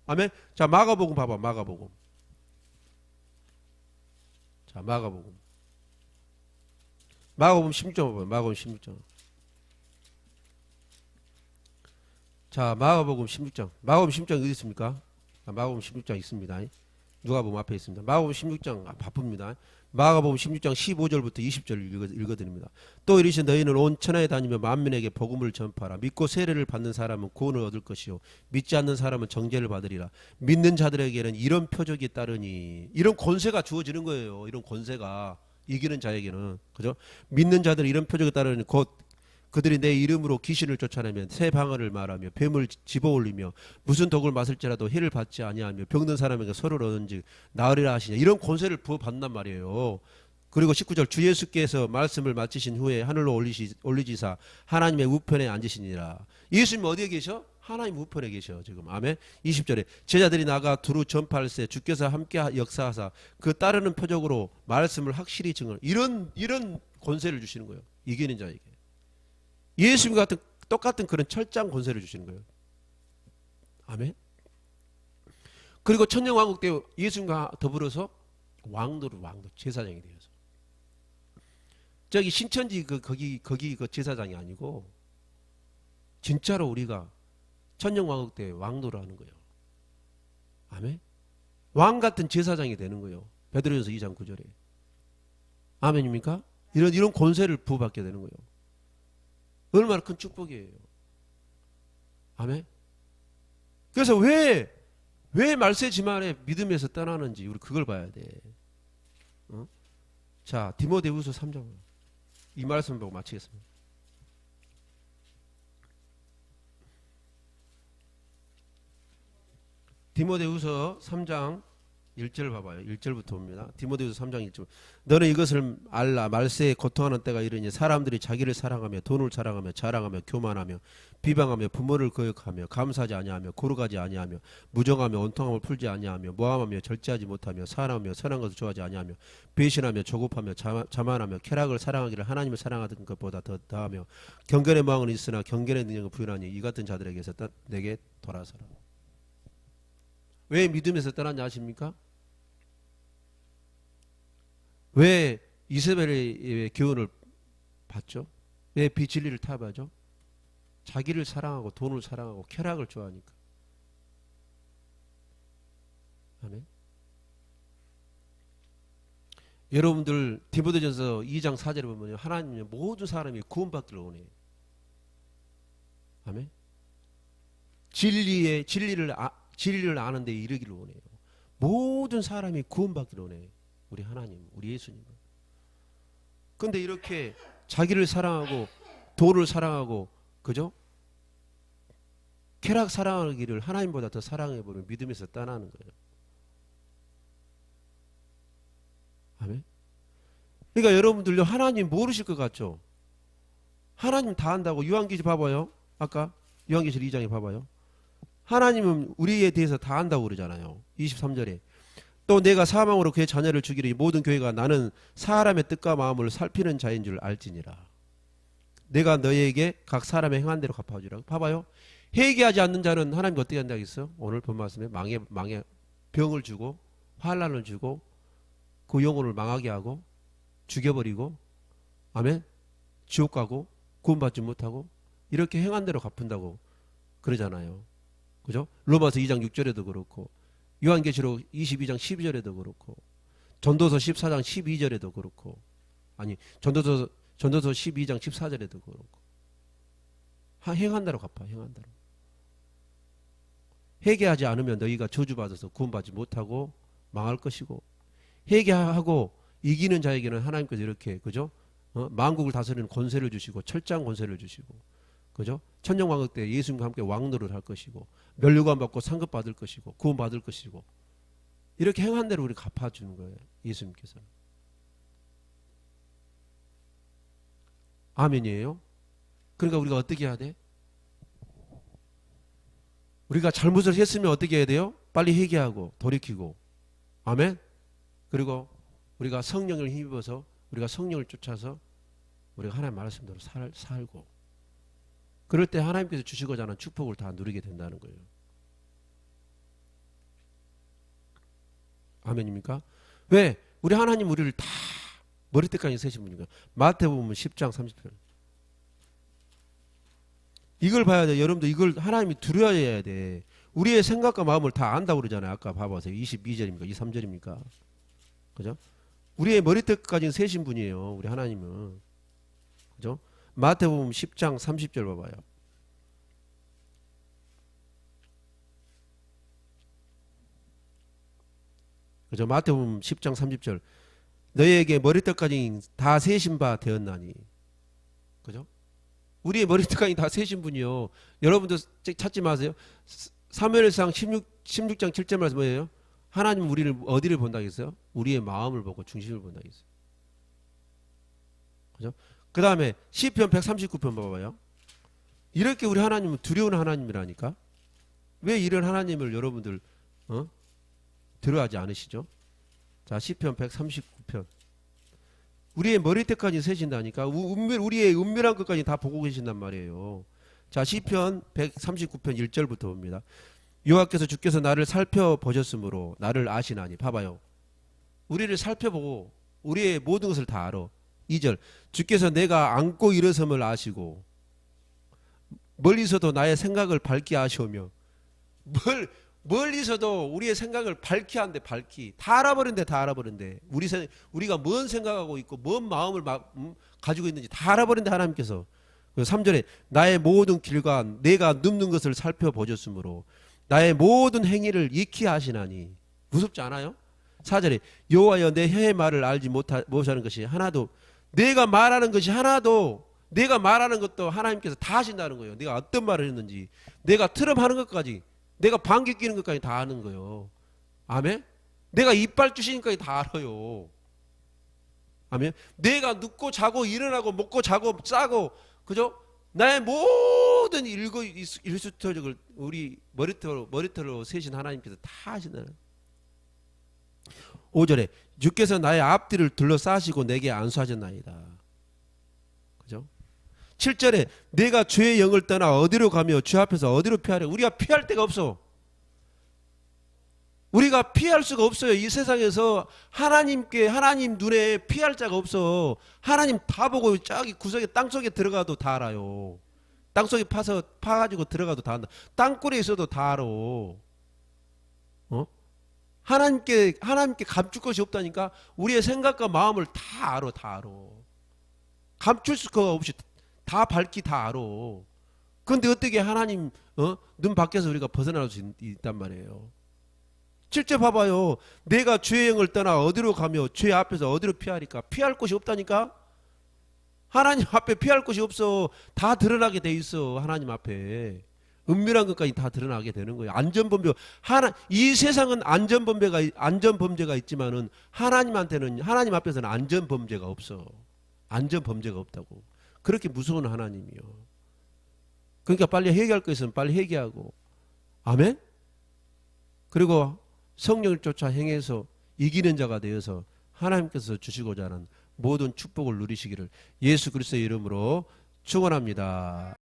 아멘. 자, 마가복음 봐봐. 마가복음. 자, 마가복음 16장 봐봐요. 마가복음 16장. 자, 마가복음 16장. 마가복음 16장 어디 있습니까? 마가복음 16장 있습니다. 누가복음 앞에 있습니다. 마가복음 16장 바쁩니다. 마가복음 16장 15절부터 20절 읽어드립니다. 또 이르시 너희는 온 천하에 다니며 만민에게 복음을 전파하라. 믿고 세례를 받는 사람은 구원을 얻을 것이요 믿지 않는 사람은 정죄를 받으리라. 믿는 자들에게는 이런 표적이 따르니, 이런 권세가 주어지는 거예요. 이런 권세가 이기는 자에게는, 그죠? 믿는 자들은 이런 표적이 따르니 곧 그들이 내 이름으로 귀신을 쫓아내면 새 방언을 말하며 뱀을 집어올리며 무슨 독을 마실지라도 해를 받지 아니하며 병든 사람에게 서로를 얻은지 나으리라 하시냐. 이런 권세를 부어받는단 말이에요. 그리고 19절 주 예수께서 말씀을 마치신 후에 하늘로 올리지사 하나님의 우편에 앉으시니라. 예수님 어디에 계셔? 하나님 우편에 계셔 지금. 아멘. 20절에 제자들이 나가 두루 전파할세 주께서 함께 역사하사 그 따르는 표적으로 말씀을 확실히 증언. 이런 권세를 주시는 거예요. 이기는 자에게. 예수님 같은 똑같은 그런 철장 권세를 주시는 거예요. 아멘. 그리고 천년왕국 때 예수님과 더불어서 왕도 제사장이 되어서 저기 신천지 거기 그 제사장이 아니고 진짜로 우리가 천년왕국 때 왕도를 하는 거예요. 아멘. 왕 같은 제사장이 되는 거예요. 베드로전서 2장 9절에. 아멘입니까? 이런 권세를 부받게 되는 거예요. 얼마나 큰 축복이에요. 아멘. 그래서 왜 말세 지만에 믿음에서 떠나는지 우리 그걸 봐야 돼. 어? 자, 디모데후서 3장. 이 말씀 보고 마치겠습니다. 디모데후서 3장 1절 봐봐요. 1절부터 봅니다. 디모데후서 3장 1절. 너는 이것을 알라. 말세에 고통하는 때가 이르니 사람들이 자기를 사랑하며 돈을 사랑하며 자랑하며 교만하며 비방하며 부모를 거역하며 감사하지 아니하며 고르가지 아니하며 무정하며 온통함을 풀지 아니하며 모함하며 절제하지 못하며 사랑하며 선한 것을 좋아하지 아니하며 배신하며 조급하며 자만하며 쾌락을 사랑하기를 하나님을 사랑하던 것보다 더 다하며 경건의 마음은 있으나 경건의 능력을 부인하니 이 같은 자들에게서 내게 돌아서라. 왜 믿음에서 떠났냐 아십니까? 왜 이세벨의 교훈을 받죠? 왜 비진리를 타협하죠? 자기를 사랑하고 돈을 사랑하고 쾌락을 좋아하니까. 아멘. 여러분들 디모데전서 2장 4절에 보면 하나님은 모든 사람이 구원받기를 원해요. 아멘. 진리를 아는 데 이르기를 원해요. 모든 사람이 구원받기를 원해요. 우리 하나님, 우리 예수님. 근데 이렇게 자기를 사랑하고 돈을 사랑하고, 그죠? 쾌락 사랑하기를 하나님보다 더 사랑해버리면 믿음에서 떠나는 거예요. 아멘. 그러니까 여러분들요, 하나님 모르실 것 같죠? 하나님 다 안다고. 요한계시록 봐봐요. 아까 요한계시록 2장에 봐봐요. 하나님은 우리에 대해서 다 안다고 그러잖아요. 23절에 또 내가 사망으로 그의 자녀를 죽이리 모든 교회가 나는 사람의 뜻과 마음을 살피는 자인 줄 알지니라. 내가 너희에게 각 사람의 행한 대로 갚아주라고. 봐봐요. 회개하지 않는 자는 하나님이 어떻게 한다고 했어? 오늘 본 말씀에 망해 병을 주고 환난을 주고 그 영혼을 망하게 하고 죽여버리고, 아멘, 지옥 가고 구원받지 못하고 이렇게 행한 대로 갚은다고 그러잖아요. 그죠? 로마서 2장 6절에도 그렇고 요한계시록 22장 12절에도 그렇고 전도서 14장 12절에도 그렇고, 아니 전도서 12장 14절에도 그렇고 행한 대로 갚아. 행한 대로. 회개하지 않으면 너희가 저주받아서 구원받지 못하고 망할 것이고, 회개하고 이기는 자에게는 하나님께서 이렇게, 그죠? 만국을 다스리는 권세를 주시고 철장 권세를 주시고, 그죠? 천년왕국 때 예수님과 함께 왕노를 할 것이고 면류관 받고 상급 받을 것이고 구원 받을 것이고, 이렇게 행한 대로 우리 갚아주는 거예요. 예수님께서. 아멘이에요. 그러니까 우리가 어떻게 해야 돼? 우리가 잘못을 했으면 어떻게 해야 돼요? 빨리 회개하고 돌이키고, 아멘. 그리고 우리가 성령을 힘입어서 우리가 성령을 쫓아서 우리가 하나님 말씀대로 살고 그럴 때 하나님께서 주시고자 하는 축복을 다 누리게 된다는 거예요. 아멘입니까? 왜? 우리 하나님 우리를 다 머리끝까지 세신 분이니까. 마태복음 10장 30절. 이걸 봐야 돼. 여러분들 이걸 하나님이 두려워해야 돼. 우리의 생각과 마음을 다 안다고 그러잖아요. 아까 봐보세요. 22절입니까? 23절입니까? 그죠? 우리의 머리끝까지 세신 분이에요. 우리 하나님은. 그죠? 마태복음 10장 30절 봐봐요. 그죠? 마태복음 10장 30절. 너희에게 머리끝까지 다 세신 바 되었나니. 그죠? 우리의 머리끝까지 다 세신 분이요. 여러분도 찾지 마세요. 사무엘상 16장 7절 말씀 뭐예요? 하나님 우리를 어디를 본다고 했어요? 우리의 마음을 보고 중심을 본다고 했어요. 그죠? 그 다음에 시편 139편 봐봐요. 이렇게 우리 하나님은 두려운 하나님이라니까. 왜 이런 하나님을 여러분들 두려워하지 않으시죠? 자, 시편 139편. 우리의 머리끝까지 세신다니까. 우리의 은밀한 것까지 다 보고 계신단 말이에요. 자, 시편 139편 1절부터 봅니다. 여호와께서 주께서 나를 살펴보셨으므로 나를 아시나니. 봐봐요. 우리를 살펴보고 우리의 모든 것을 다 알아. 2절. 주께서 내가 앉고 일어섬을 아시고 멀리서도 나의 생각을 밝게 아시오며. 멀리서도 우리의 생각을 밝게 한대. 밝히 다 알아버린대. 다 알아버린대. 우리가 뭔 생각하고 있고 뭔 마음을 가지고 있는지 다 알아버린대. 하나님께서. 3절에 나의 모든 길과 내가 눕는 것을 살펴보셨으므로 나의 모든 행위를 익히 하시나니. 무섭지 않아요? 4절에 여호와여 내 혀의 말을 알지 못하는 것이 하나도, 내가 말하는 것이 하나도, 내가 말하는 것도 하나님께서 다 하신다는 거예요. 내가 어떤 말을 했는지, 내가 트럼하는 것까지, 내가 방귀 끼는 것까지 다 아는 거예요. 아멘? 내가 이빨 주시는 것까지 다 알아요. 아멘? 내가 눕고 자고 일어나고 먹고 자고 싸고, 그죠? 나의 모든 일수터적을 우리 머리털로 세신 하나님께서 다 하신다는. 5절에 주께서 나의 앞뒤를 둘러싸시고 내게 안수하셨나이다. 그죠? 7절에 내가 주의 영을 떠나 어디로 가며 주 앞에서 어디로 피하려. 우리가 피할 데가 없어. 우리가 피할 수가 없어요. 이 세상에서 하나님 눈에 피할 자가 없어. 하나님 다 보고 저기 구석에 땅속에 들어가도 다 알아요. 땅속에 파가지고 들어가도 다 안다. 땅굴에 있어도 다 알아. 하나님께 감출 것이 없다니까. 우리의 생각과 마음을 다 알아. 다 알아. 감출 수가 없이 다 밝히 다 알아. 그런데 어떻게 하나님 눈 밖에서 우리가 벗어날 수 있단 말이에요. 실제 봐봐요. 내가 주의 영을 떠나 어디로 가며 주의 앞에서 어디로 피하리까. 피할 곳이 없다니까. 하나님 앞에 피할 곳이 없어. 다 드러나게 돼 있어. 하나님 앞에 은밀한 것까지 다 드러나게 되는 거예요. 안전범죄. 이 세상은 안전범죄가 있지만은 하나님 앞에서는 안전범죄가 없어. 안전범죄가 없다고. 그렇게 무서운 하나님이요. 그러니까 빨리 해결할 거 있으면 빨리 해결하고. 아멘? 그리고 성령을 쫓아 행해서 이기는 자가 되어서 하나님께서 주시고자 하는 모든 축복을 누리시기를 예수 그리스도의 이름으로 축원합니다.